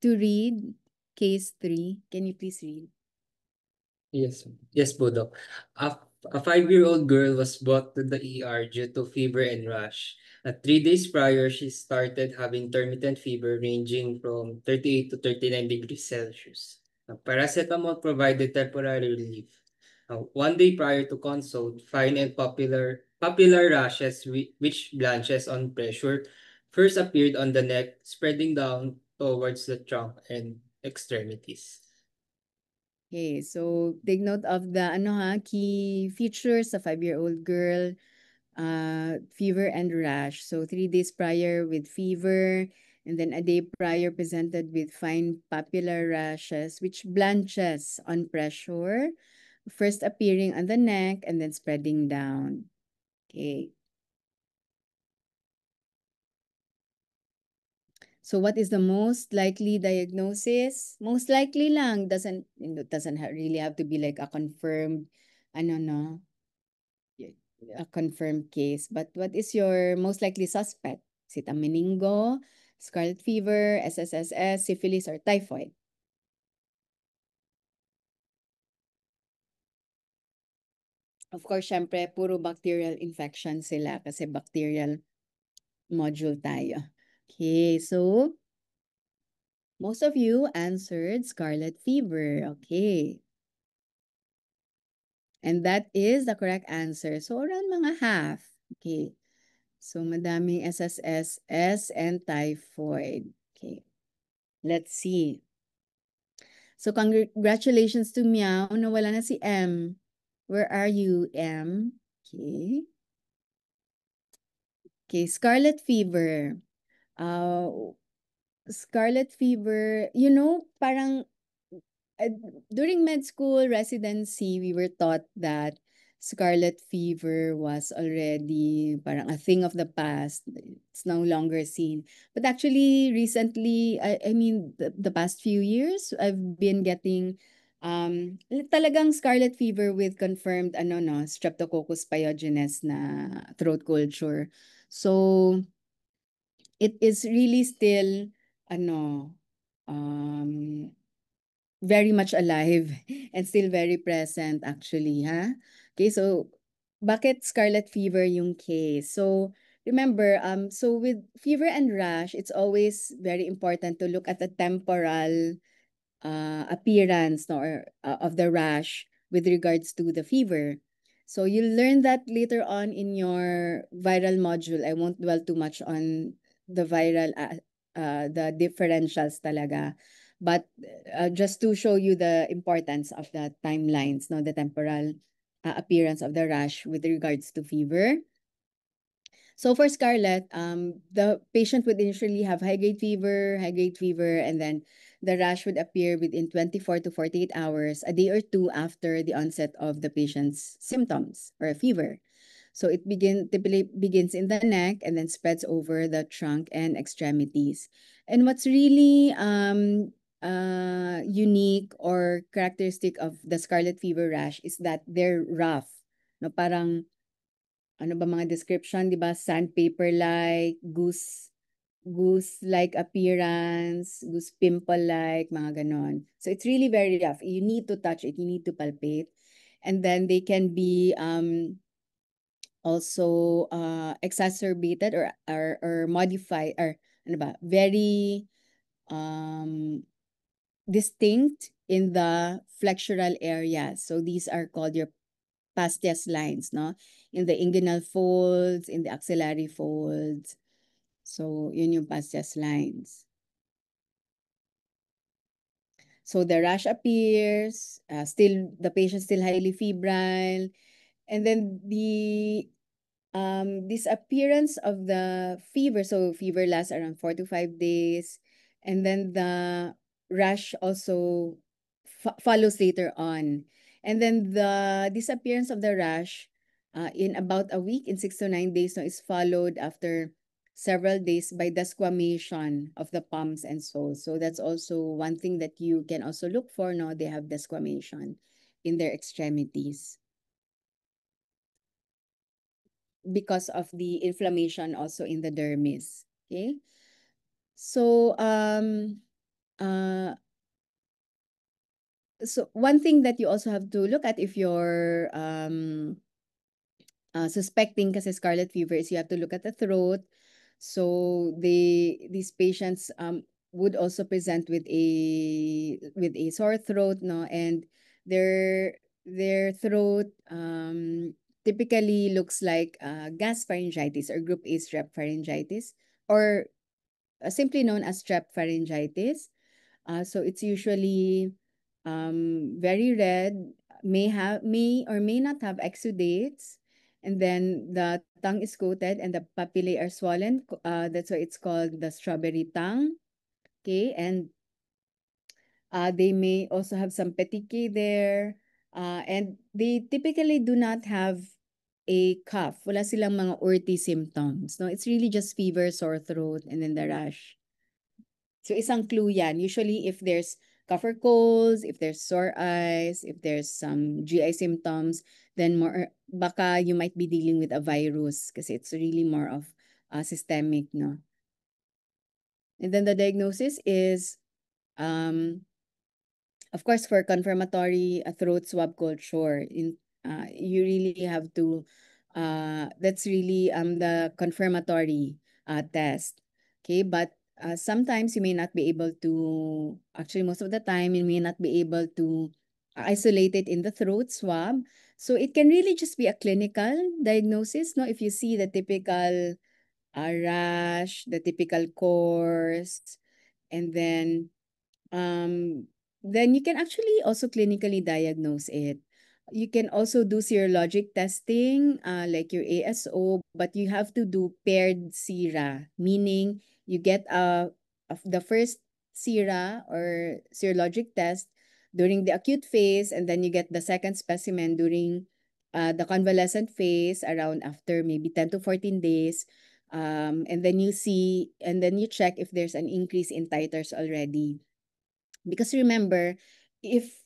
to read case 3? Can you please read? Yes po, Doc. A 5-year-old girl was brought to the ER due to fever and rash. At 3 days prior, she started having intermittent fever ranging from 38 to 39 degrees Celsius. Paracetamol provided temporary relief. 1 day prior to consult, fine and popular rashes which blanches on pressure first appeared on the neck, spreading down towards the trunk and extremities. Okay, so take note of the key features of 5-year-old girl, fever and rash. So 3 days prior with fever, and then a day prior presented with fine papular rashes, which blanches on pressure, first appearing on the neck and then spreading down. Okay. So what is the most likely diagnosis? Most likely lang, doesn't really have to be like a confirmed ano no. a confirmed case. But what is your most likely suspect? Is it a meningo, scarlet fever, SSSS, syphilis, or typhoid? Of course, syempre, puro bacterial infection sila kasi bacterial module tayo. Okay, so most of you answered scarlet fever. Okay. And that is the correct answer. So around mga half. Okay. So madaming SSS and typhoid. Okay. Let's see. So congratulations to Meow. Nawala na si M. Where are you, M? Okay. Okay, scarlet fever. Uh, scarlet fever, parang uh, during med school residency, we were taught that scarlet fever was already parang a thing of the past. It's no longer seen. But actually, recently, I mean, the past few years, I've been getting talagang scarlet fever with confirmed Streptococcus pyogenes na throat culture. So, it is really still ano um very much alive and still very present actually, ha? Okay, so bakit scarlet fever yung case? So remember, so with fever and rash, it's always very important to look at the temporal appearance, no, or, of the rash with regards to the fever. So you'll learn that later on in your viral module. I won't dwell too much on the the differentials talaga. But just to show you the importance of the timelines, no, the temporal appearance of the rash with regards to fever. So for scarlet, the patient would initially have high grade fever, and then the rash would appear within 24 to 48 hours, a day or two after the onset of the patient's symptoms or a fever. So it typically begins in the neck and then spreads over the trunk and extremities. And what's really unique or characteristic of the scarlet fever rash is that they're rough. No, parang ano ba mga description, 'di ba? Sandpaper-like, goose-like appearance, goose pimple-like, mga ganon. So it's really very rough. You need to touch it, you need to palpate. And then they can be also exacerbated or modified or ano ba, very um distinct in the flexural area. So these are called your Pastias lines, no? In the inguinal folds, in the axillary folds. So, yun yung Pastias lines. So the rash appears, still the patient still highly febrile, and then the disappearance of the fever. So fever lasts around 4 to 5 days, and then the rash also follows later on. And then the disappearance of the rash in about a week, in 6 to 9 days, no, is followed after several days by desquamation of the palms and soles. So that's also one thing that you can also look for. No, they have desquamation in their extremities because of the inflammation also in the dermis. Okay. So uh so one thing that you also have to look at if you're suspecting kasi scarlet fever is you have to look at the throat. So these patients would also present with a sore throat, no, and their throat typically looks like gas pharyngitis or group A strep pharyngitis, or simply known as strep pharyngitis. So it's usually very red, may or may not have exudates, and then the tongue is coated and the papillae are swollen. That's why it's called the strawberry tongue. Okay, and they may also have some petechiae there, and they typically do not have a cough. Wala silang mga urti symptoms. No, it's really just fever, sore throat, and then the rash. So isang clue yan. Usually if there's cough or colds, if there's sore eyes, if there's some GI symptoms, then more baka you might be dealing with a virus kasi it's really more of systemic, no? And then the diagnosis is, of course, for confirmatory throat swab culture, you really have to, that's really the confirmatory test. Okay, but sometimes you may not be able to, actually, most of the time, you may not be able to isolate it in the throat swab. So it can really just be a clinical diagnosis, no? If you see the typical rash, the typical course, and um, then you can actually also clinically diagnose it. You can also do serologic testing, like your ASO, but you have to do paired sera, meaning you get the first sera or serologic test during the acute phase, and then you get the second specimen during the convalescent phase around after maybe 10 to 14 days. And then and then you check if there's an increase in titers already. Because remember, if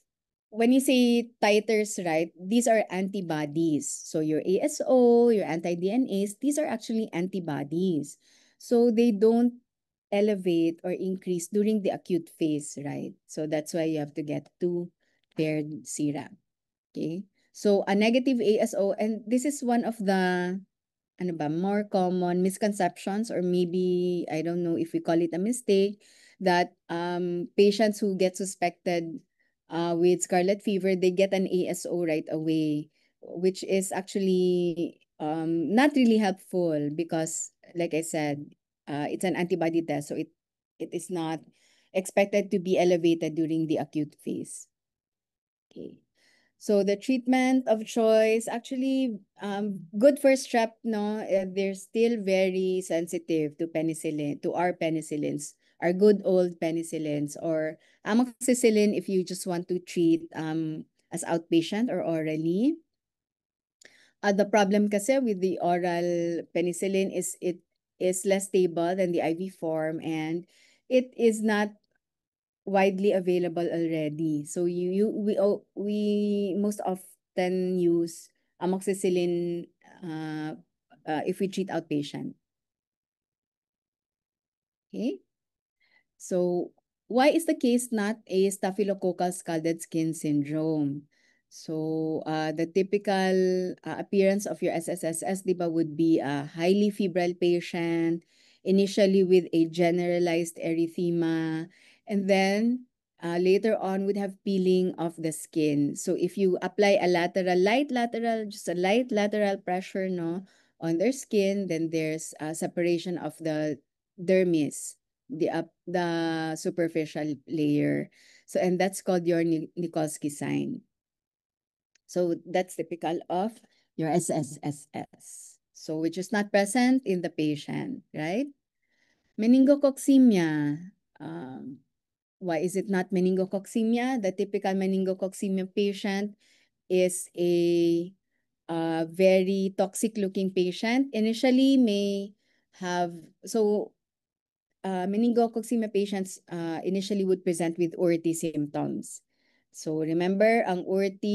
when you say titers, right, these are antibodies. So your ASO, your anti-DNAs, these are actually antibodies. So they don't elevate or increase during the acute phase, right? So that's why you have to get two paired sera. Okay? So a negative ASO, and this is one of the more common misconceptions, or maybe I don't know if we call it a mistake, that patients who get suspected with scarlet fever, they get an ASO right away, which is actually not really helpful because, like I said, it's an antibody test, so it is not expected to be elevated during the acute phase. Okay. So the treatment of choice, actually, good for strep, no? They're still very sensitive to penicillin, to our penicillins, our good old penicillins, or amoxicillin if you just want to treat as outpatient or orally. The problem kasi with the oral penicillin is it is less stable than the IV form, and it is not widely available already. So we most often use amoxicillin if we treat outpatient. Okay. So why is the case not a staphylococcal scalded skin syndrome? So the typical appearance of your SSSS, di ba, would be a highly febrile patient, initially with a generalized erythema, and then later on would have peeling of the skin. So if you apply a just a light lateral pressure, no, on their skin, then there's a separation of the dermis, the superficial layer. So, and that's called your Nikolsky sign. So that's typical of your SSSS. So which is not present in the patient, right? Meningococcemia. Why is it not meningococcemia? The typical meningococcemia patient is a very toxic looking patient. Initially may have, so meningococcemia patients initially would present with ORT symptoms. So remember, ang ORT,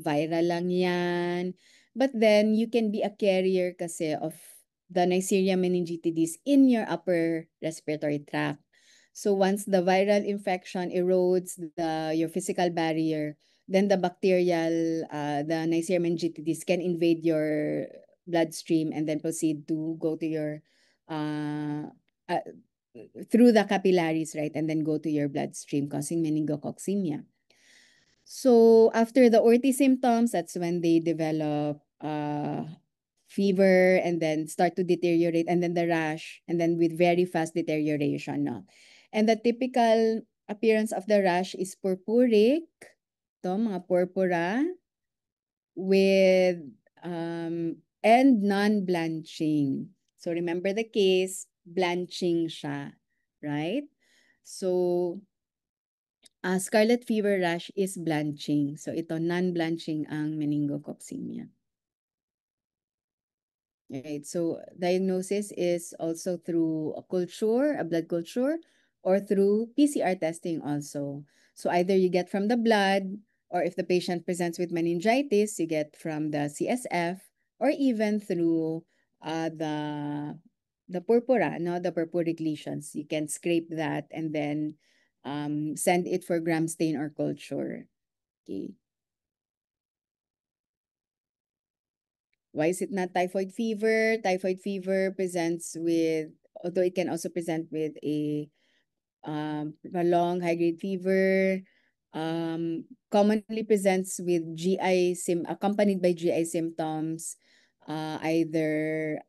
viral lang yan. But then you can be a carrier kasi of the Neisseria meningitidis in your upper respiratory tract. So once the viral infection erodes your physical barrier, then the bacterial, the Neisseria meningitidis can invade your bloodstream and then proceed to go to your uh, uh, through the capillaries, right? And then go to your bloodstream, causing meningococcemia. So after the ORT symptoms, that's when they develop fever and then start to deteriorate, and then the rash, and then with very fast deterioration. No? And the typical appearance of the rash is purpuric, to mga purpura, with and non-blanching. So remember the case, blanching siya, right? So scarlet fever rash is blanching. So ito, non-blanching ang meningococcemia. Right. So diagnosis is also through a culture, a blood culture, or through PCR testing also. So either you get from the blood, or if the patient presents with meningitis, you get from the CSF, or even through the purpura, no, the purpuric lesions. You can scrape that and then send it for gram stain or culture. Okay. Why is it not typhoid fever? Typhoid fever presents with, although it can also present with a prolonged high-grade fever, commonly presents with accompanied by GI symptoms, either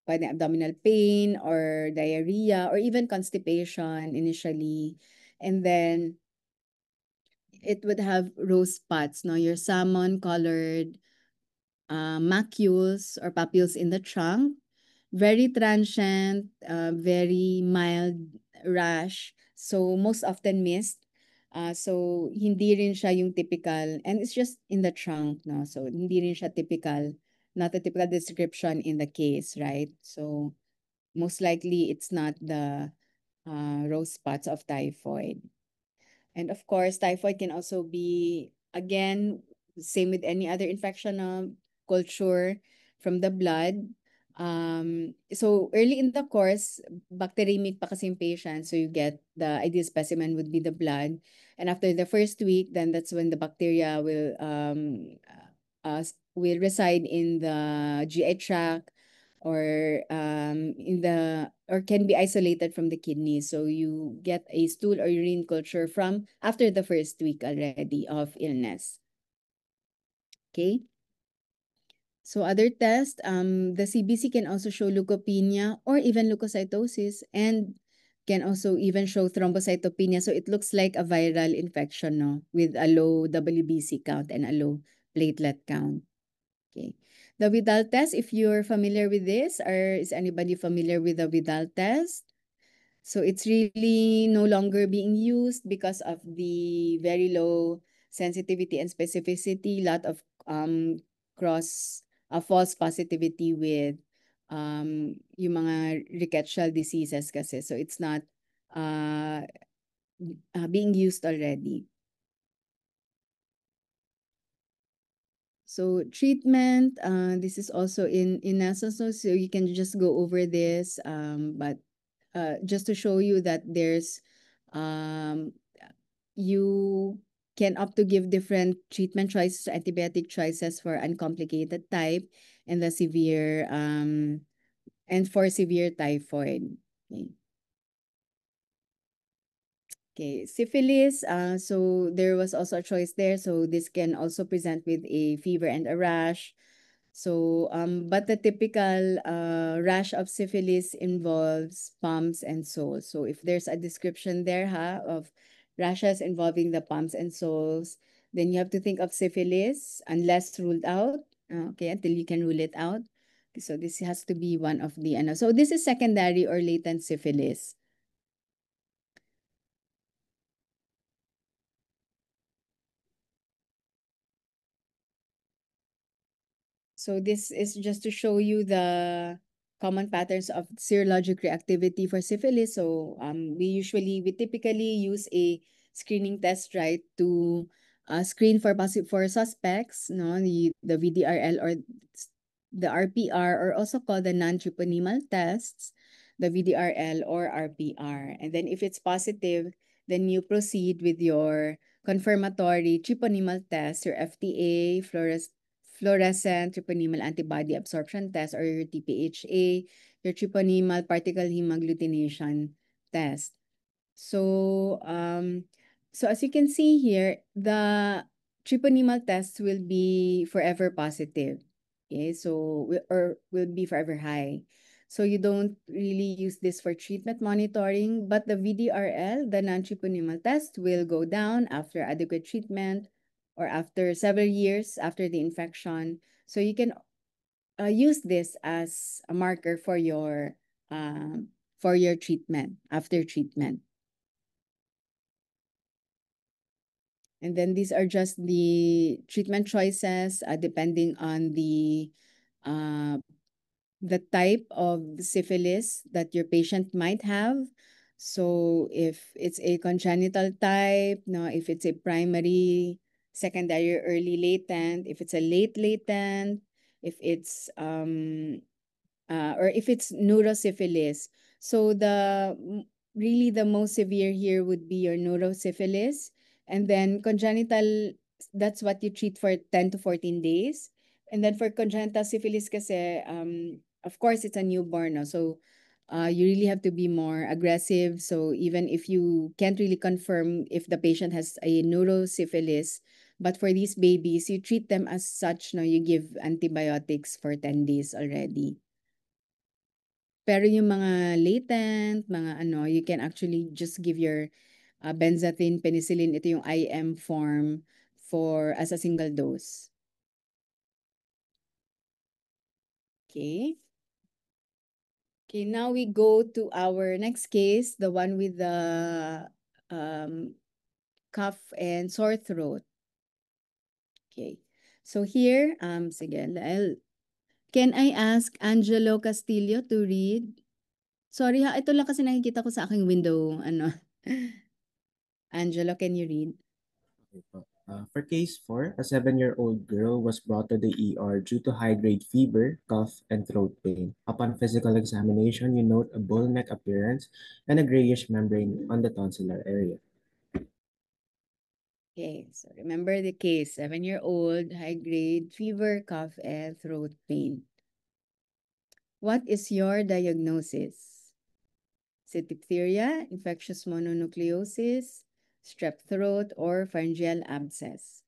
abdominal pain or diarrhea or even constipation initially. And then it would have rose spots, no, your salmon colored macules or papules in the trunk, very transient, very mild rash, so most often missed. So hindi rin siya yung typical, and it's just in the trunk, no? So hindi rin siya typical, not a typical description in the case, right? So most likely it's not the rose spots of typhoid. And of course, typhoid can also be, again, same with any other infection, culture from the blood. So early in the course, bacteremic pa kasing patient, so you get the ideal specimen would be the blood. And after the first week, then that's when the bacteria will reside in the GI tract, or can be isolated from the kidney. So you get a stool or urine culture from after the first week already of illness. Okay. So other tests, the CBC can also show leukopenia or even leukocytosis, and can also even show thrombocytopenia. So it looks like a viral infection, no, with a low WBC count and a low platelet count. Okay. The Vidal test, if you're familiar with this, or is anybody familiar with the Vidal test? So it's really no longer being used because of the very low sensitivity and specificity, lot of false positivity with yung mga rickettsial diseases kasi. So it's not uh, being used already. So treatment, this is also in essence, so you can just go over this, but just to show you that there's um, you can opt to give different treatment choices, antibiotic choices for uncomplicated type and the severe and for severe typhoid. Okay. Okay, syphilis. So there was also a choice there. So this can also present with a fever and a rash. So, but the typical rash of syphilis involves palms and soles. So if there's a description there, of rashes involving the palms and soles, then you have to think of syphilis unless ruled out. Okay, until you can rule it out. So this has to be one of the, so this is secondary or latent syphilis. So this is just to show you the common patterns of serologic reactivity for syphilis. So we typically use a screening test, right, to screen for suspects, no, the VDRL or the RPR, or also called the non-treponemal tests, the VDRL or RPR. And then if it's positive, then you proceed with your confirmatory treponemal test, your FTA, fluorescent treponemal antibody absorption test, or your TPHA, your treponemal particle hemagglutination test. So, so as you can see here, the treponemal test will be forever positive. Okay, so or will be forever high. So you don't really use this for treatment monitoring, but the VDRL, the non-treponemal test, will go down after adequate treatment or after several years after the infection. So you can use this as a marker for your treatment after treatment. And then these are just the treatment choices depending on the type of syphilis that your patient might have. So if it's a congenital type, no, if it's a primary, secondary, or early latent, if it's a late latent, if it's or if it's neurosyphilis. So really the most severe here would be your neurosyphilis, and then congenital, that's what you treat for 10 to 14 days. And then for congenital syphilis kasi, of course it's a newborn, no? So you really have to be more aggressive. So even if you can't really confirm if the patient has a neurosyphilis, but for these babies, you treat them as such, no? You give antibiotics for 10 days already. Pero yung mga latent, mga ano, you can actually just give your benzathine, penicillin, ito yung IM form for as a single dose. Okay. Okay, now we go to our next case, the one with the um, cough and sore throat. Okay. So here, sige, can I ask Angelo Castillo to read? Sorry ha, ito lang kasi nakikita ko sa aking window. Ano? Angelo, can you read? Okay po. For case 4, a 7-year-old girl was brought to the ER due to high-grade fever, cough, and throat pain. Upon physical examination, you note a bull neck appearance and a grayish membrane on the tonsillar area. Okay, so remember the case, 7-year-old, high-grade fever, cough, and throat pain. What is your diagnosis? Is it diphtheria, infectious mononucleosis, strep throat, or pharyngeal abscess?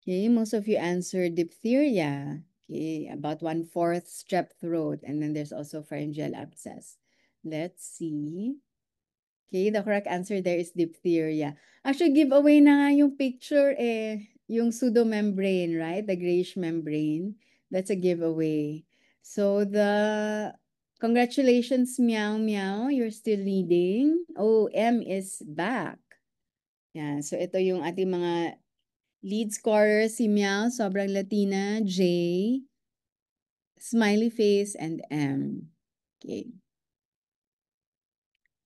Okay, most of you answered diphtheria. Okay, about 1/4 strep throat, and then there's also pharyngeal abscess. Let's see. Okay, the correct answer there is diphtheria. Actually, giveaway na nga yung picture eh, yung pseudomembrane, right? The grayish membrane. That's a giveaway. So congratulations, Meow Meow. You're still leading. Oh, M is back. Yeah, so ito yung ating mga lead scorers, si Meow, sobrang Latina, J, Smiley Face, and M. Okay.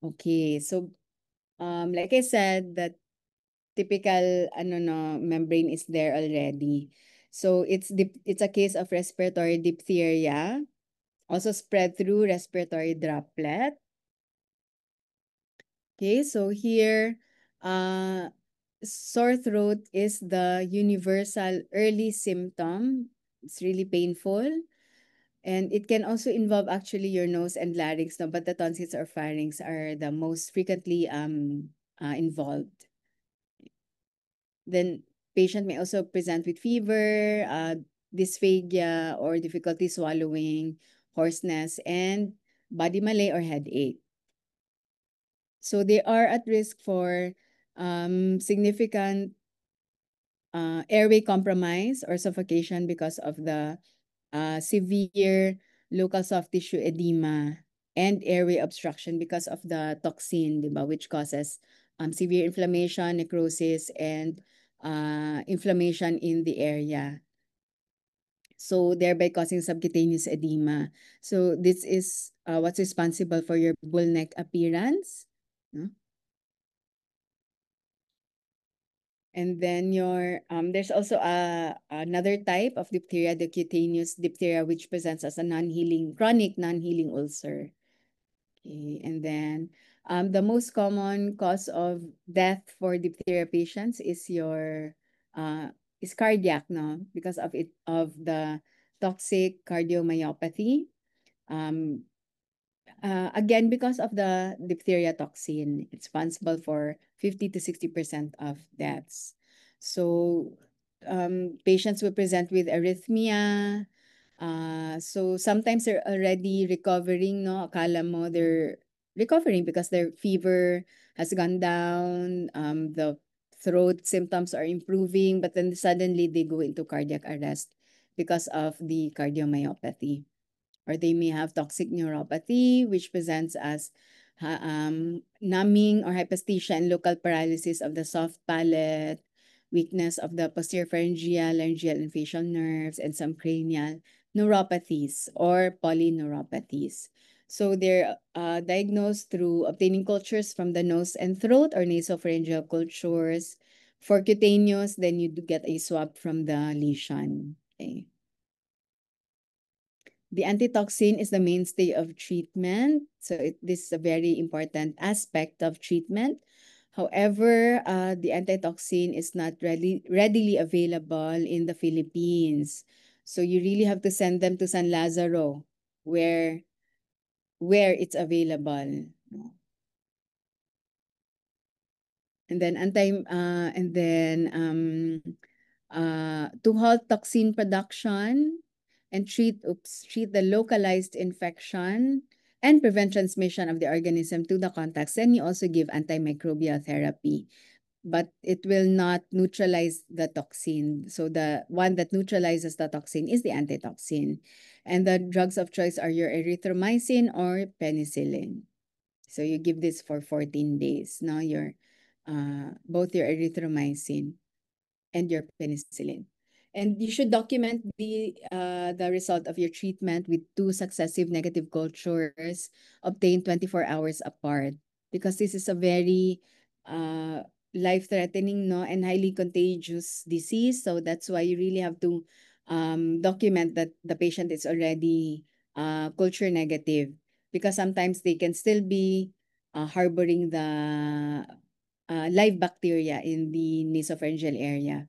Okay, so like I said, that typical ano no membrane is there already. So it's a case of respiratory diphtheria, also spread through respiratory droplet. Okay, so here sore throat is the universal early symptom. It's really painful. And it can also involve actually your nose and larynx, no? But the tonsils or pharynx are the most frequently involved. Then patient may also present with fever, dysphagia or difficulty swallowing, hoarseness, and body malaise or headache. So they are at risk for significant airway compromise or suffocation because of the severe local soft tissue edema and airway obstruction because of the toxin, diba, which causes severe inflammation, necrosis, and inflammation in the area. So thereby causing subcutaneous edema. So this is what's responsible for your bull neck appearance. No? And then there's also another type of diphtheria, the cutaneous diphtheria, which presents as a chronic non-healing ulcer. Okay, and then the most common cause of death for diphtheria patients is cardiac, no, because of the toxic cardiomyopathy. Um, again, because of the diphtheria toxin, it's responsible for 50 to 60% of deaths. So patients will present with arrhythmia. So sometimes they're already recovering, no? Akala mo they're recovering because their fever has gone down, the throat symptoms are improving, but then suddenly they go into cardiac arrest because of the cardiomyopathy. Or they may have toxic neuropathy, which presents as numbing or hypoesthesia and local paralysis of the soft palate, weakness of the posterior pharyngeal, laryngeal, and facial nerves, and some cranial neuropathies or polyneuropathies. So they're diagnosed through obtaining cultures from the nose and throat or nasopharyngeal cultures. For cutaneous, then you do get a swab from the lesion. Okay. The antitoxin is the mainstay of treatment. So this is a very important aspect of treatment. However, the antitoxin is not readily available in the Philippines. So you really have to send them to San Lazaro where it's available. And then to halt toxin production and treat the localized infection and prevent transmission of the organism to the contacts, then you also give antimicrobial therapy, but it will not neutralize the toxin. So the one that neutralizes the toxin is the antitoxin. And the drugs of choice are your erythromycin or penicillin. So you give this for 14 days. Now both your erythromycin and your penicillin. And you should document the result of your treatment with 2 successive negative cultures obtained 24 hours apart, because this is a very life-threatening, no, and highly contagious disease. So that's why you really have to document that the patient is already culture negative, because sometimes they can still be harboring the live bacteria in the nasopharyngeal area.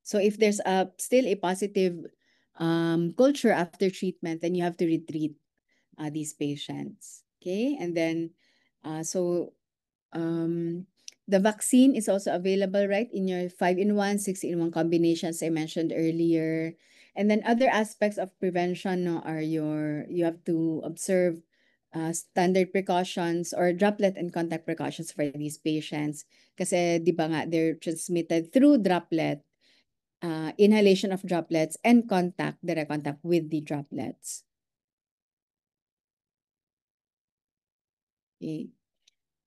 So if there's still a positive culture after treatment, then you have to retreat these patients. Okay, and then the vaccine is also available, right, in your 5-in-1, 6-in-1 combinations I mentioned earlier. And then other aspects of prevention, no, are you have to observe standard precautions or droplet and contact precautions for these patients. Kasi di ba nga, they're transmitted through droplet, inhalation of droplets, and direct contact with the droplets. Okay.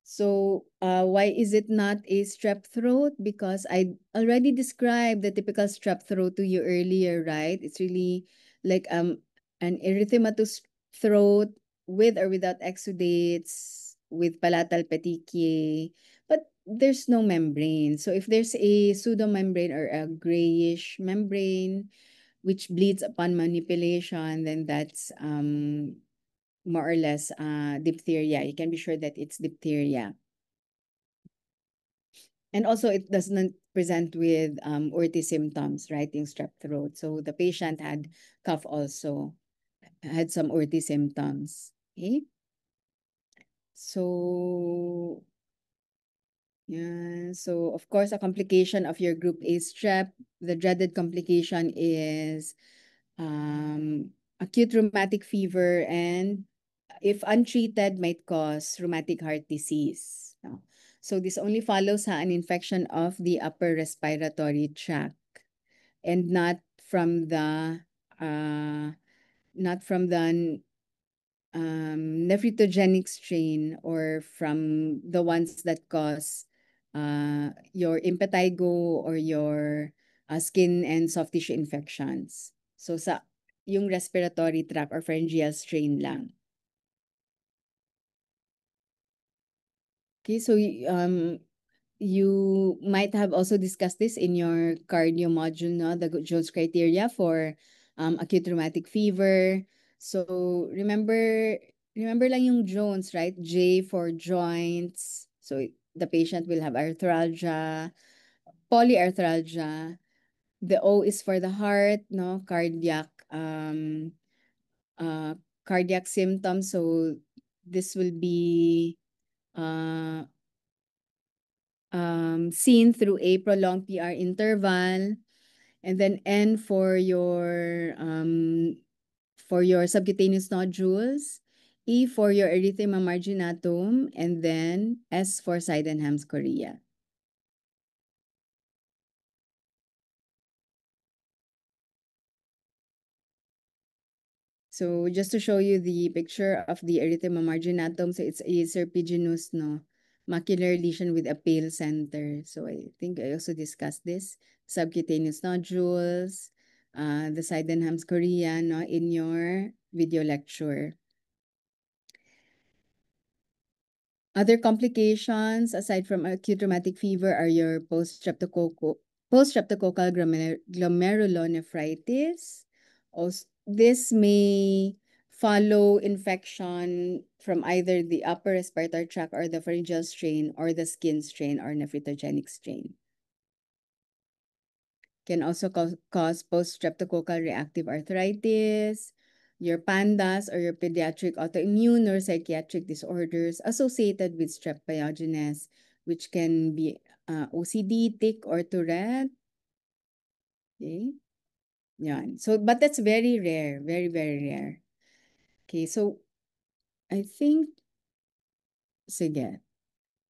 So, why is it not a strep throat? Because I already described the typical strep throat to you earlier, right? It's really like an erythematous throat with or without exudates, with palatal petechiae, but there's no membrane. So if there's a pseudomembrane or a grayish membrane which bleeds upon manipulation, then that's more or less diphtheria. You can be sure that it's diphtheria. And also, it does not present with ORT symptoms, right? Yung strep throat. So the patient had cough also, had some ORT symptoms. Okay. So, yeah. So, of course, a complication of your group A strep, the dreaded complication is acute rheumatic fever, and if untreated, might cause rheumatic heart disease. No? So this only follows an infection of the upper respiratory tract, and uh, not from the nephrogenic strain, or from the ones that cause your impetigo or your skin and soft tissue infections. So yung respiratory tract or pharyngeal strain lang. Okay, so you might have also discussed this in your cardio module, no? The Jones criteria for acute rheumatic fever. So remember lang yung Jones, right? J for joints. So the patient will have arthralgia, polyarthralgia. The O is for the heart, no? Cardiac symptoms. So this will be uh, seen through a prolonged PR interval. And then N for your subcutaneous nodules, E for your erythema marginatum, and then S for Sydenham's chorea. So just to show you the picture of the erythema marginatum, so it's a serpiginous, no, macular lesion with a pale center. So I think I also discussed this. Subcutaneous nodules, the Sydenham's chorea, no, in your video lecture. Other complications aside from acute rheumatic fever are your post-streptococcal glomerulonephritis. Also, this may follow infection from either the upper respiratory tract or the pharyngeal strain or the skin strain or nephrogenic strain. Can also cause post-streptococcal reactive arthritis, your PANDAS or your pediatric autoimmune or psychiatric disorders associated with strep pyogenes, which can be OCD, tic, or Tourette. Okay. Yan. So, but that's very rare. Very, very rare. Okay. So, I think, sige.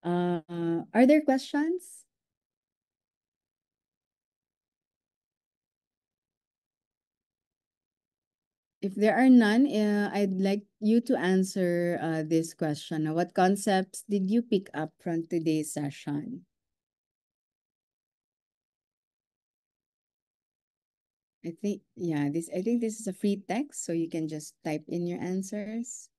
Are there questions? If there are none, I'd like you to answer this question. What concepts did you pick up from today's session? I think this is a free text, so you can just type in your answers.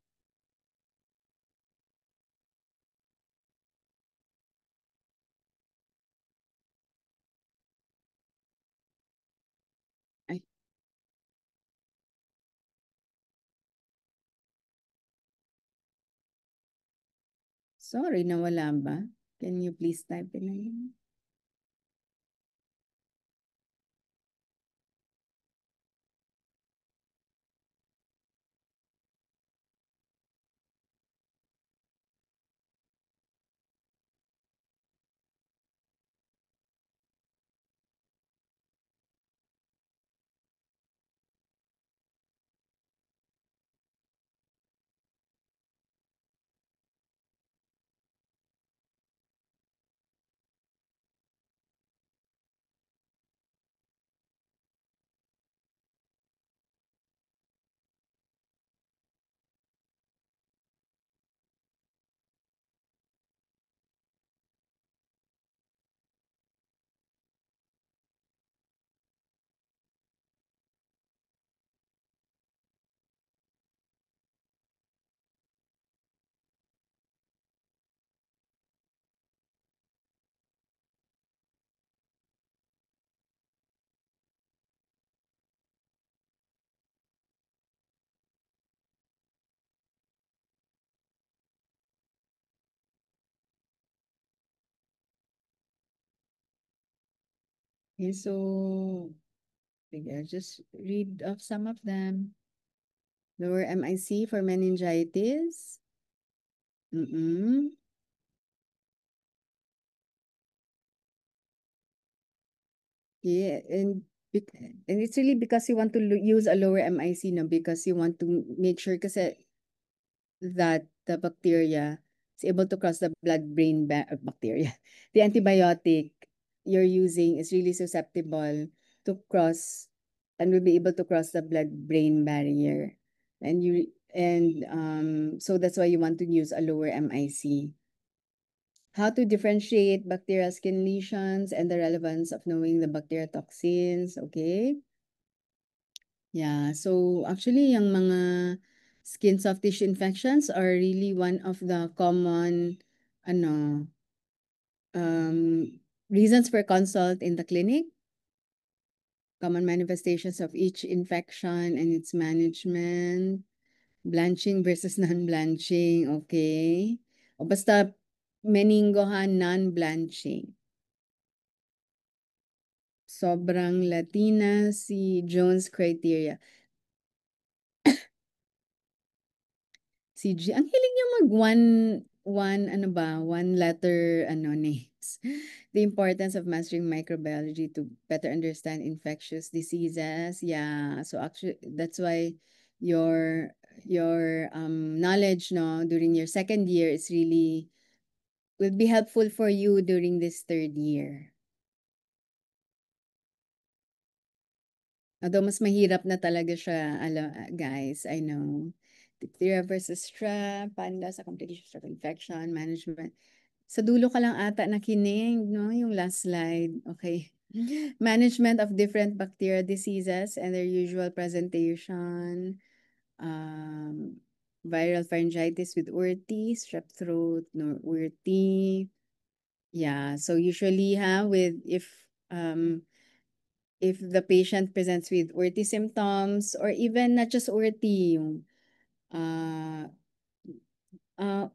Ay, sorry, nawala ba? Can you please type in again? Okay, so I'll just read off some of them. Lower MIC for meningitis. Mm-mm. Yeah, and it's really because you want to use a lower MIC, no, because you want to make sure kasi that the bacteria is able to cross the blood-brain bacteria. The antibiotic you're using is really susceptible to cross and will be able to cross the blood-brain barrier. So that's why you want to use a lower MIC. How to differentiate bacterial skin lesions and the relevance of knowing the bacterial toxins, okay? Yeah, so actually yung mga skin soft tissue infections are really one of the common ano reasons for consult in the clinic. Common manifestations of each infection and its management. Blanching versus non-blanching, okay? O basta meningohan non-blanching. Sobrang Latina si Jones criteria. Si G, ang hiling niya mag one letter names. The importance of mastering microbiology to better understand infectious diseases. Yeah, so actually that's why your knowledge no during your second year is really will be helpful for you during this third year. Although mas mahirap na talaga siya, guys, I know. Diphtheria versus strep, panda sa complications of infection, management. Sa dulo ka lang ata nakinig, no? Yung last slide. Okay. Management of different bacterial diseases and their usual presentation. Viral pharyngitis with URTI, strep throat, no URTI. Yeah, so usually if the patient presents with URTI symptoms or even not just URTI, yung uh, uh,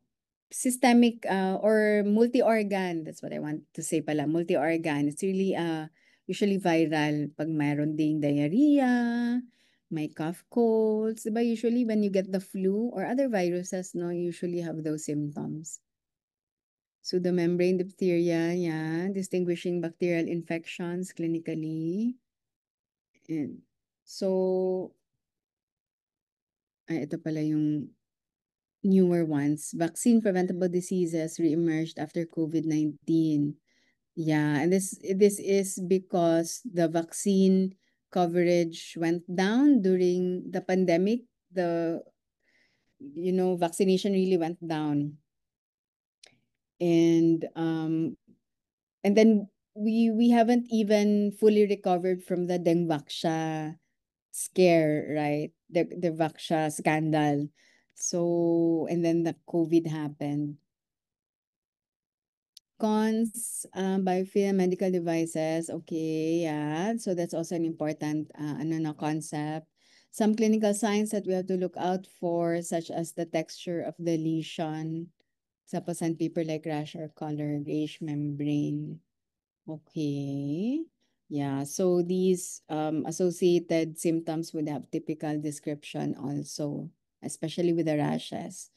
systemic or multi-organ, that's what I want to say pala, multi-organ. It's really usually viral pag mayroon ding diarrhea, may cough colds, diba? Usually when you get the flu or other viruses, no, you usually have those symptoms. Pseudomembrane diphtheria, yeah, distinguishing bacterial infections clinically. And so, ito pala yung newer ones. Vaccine preventable diseases reemerged after COVID-19. Yeah, and this is because the vaccine coverage went down during the pandemic. Vaccination really went down. And then we haven't even fully recovered from the Dengvaxia scare, right? The Vaxia scandal. So, and then the COVID happened. Cons, biofilm medical devices. Okay, yeah. So that's also an important concept. Some clinical signs that we have to look out for, such as the texture of the lesion, sa sandpaper like rash or color, grayish membrane. Okay. Yeah, so these associated symptoms would have typical description also, especially with the rashes.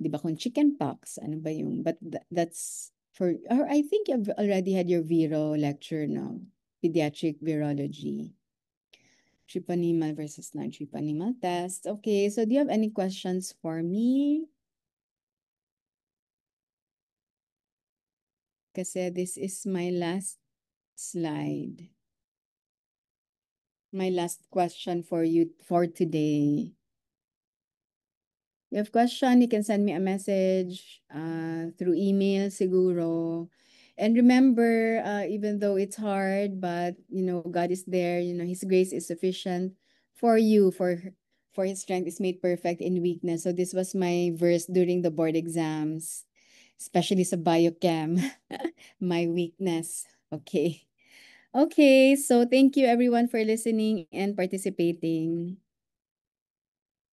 Di ba kung chickenpox, ano ba yung, but that's for, or I think you've already had your Viro lecture now, pediatric virology. Treponema versus non-treponema test. Okay, so do you have any questions for me? Kasi this is my last slide. My last question for you for today. You have question, you can send me a message through email siguro. And remember, even though it's hard, but God is there, his grace is sufficient for you, for his strength is made perfect in weakness. So this was my verse during the board exams, especially sa biochem, my weakness. Okay. Okay, so thank you everyone for listening and participating.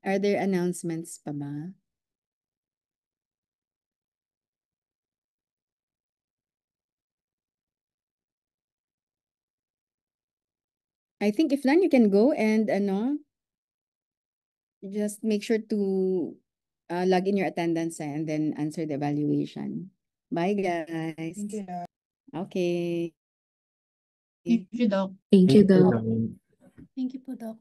Are there announcements pa ba? I think if none, you can go and just make sure to log in your attendance and then answer the evaluation. Bye, guys. Thank you, Doc. Okay. Thank you, Doc. Thank you, Thank you, Doc. Dami. Thank you po, Doc.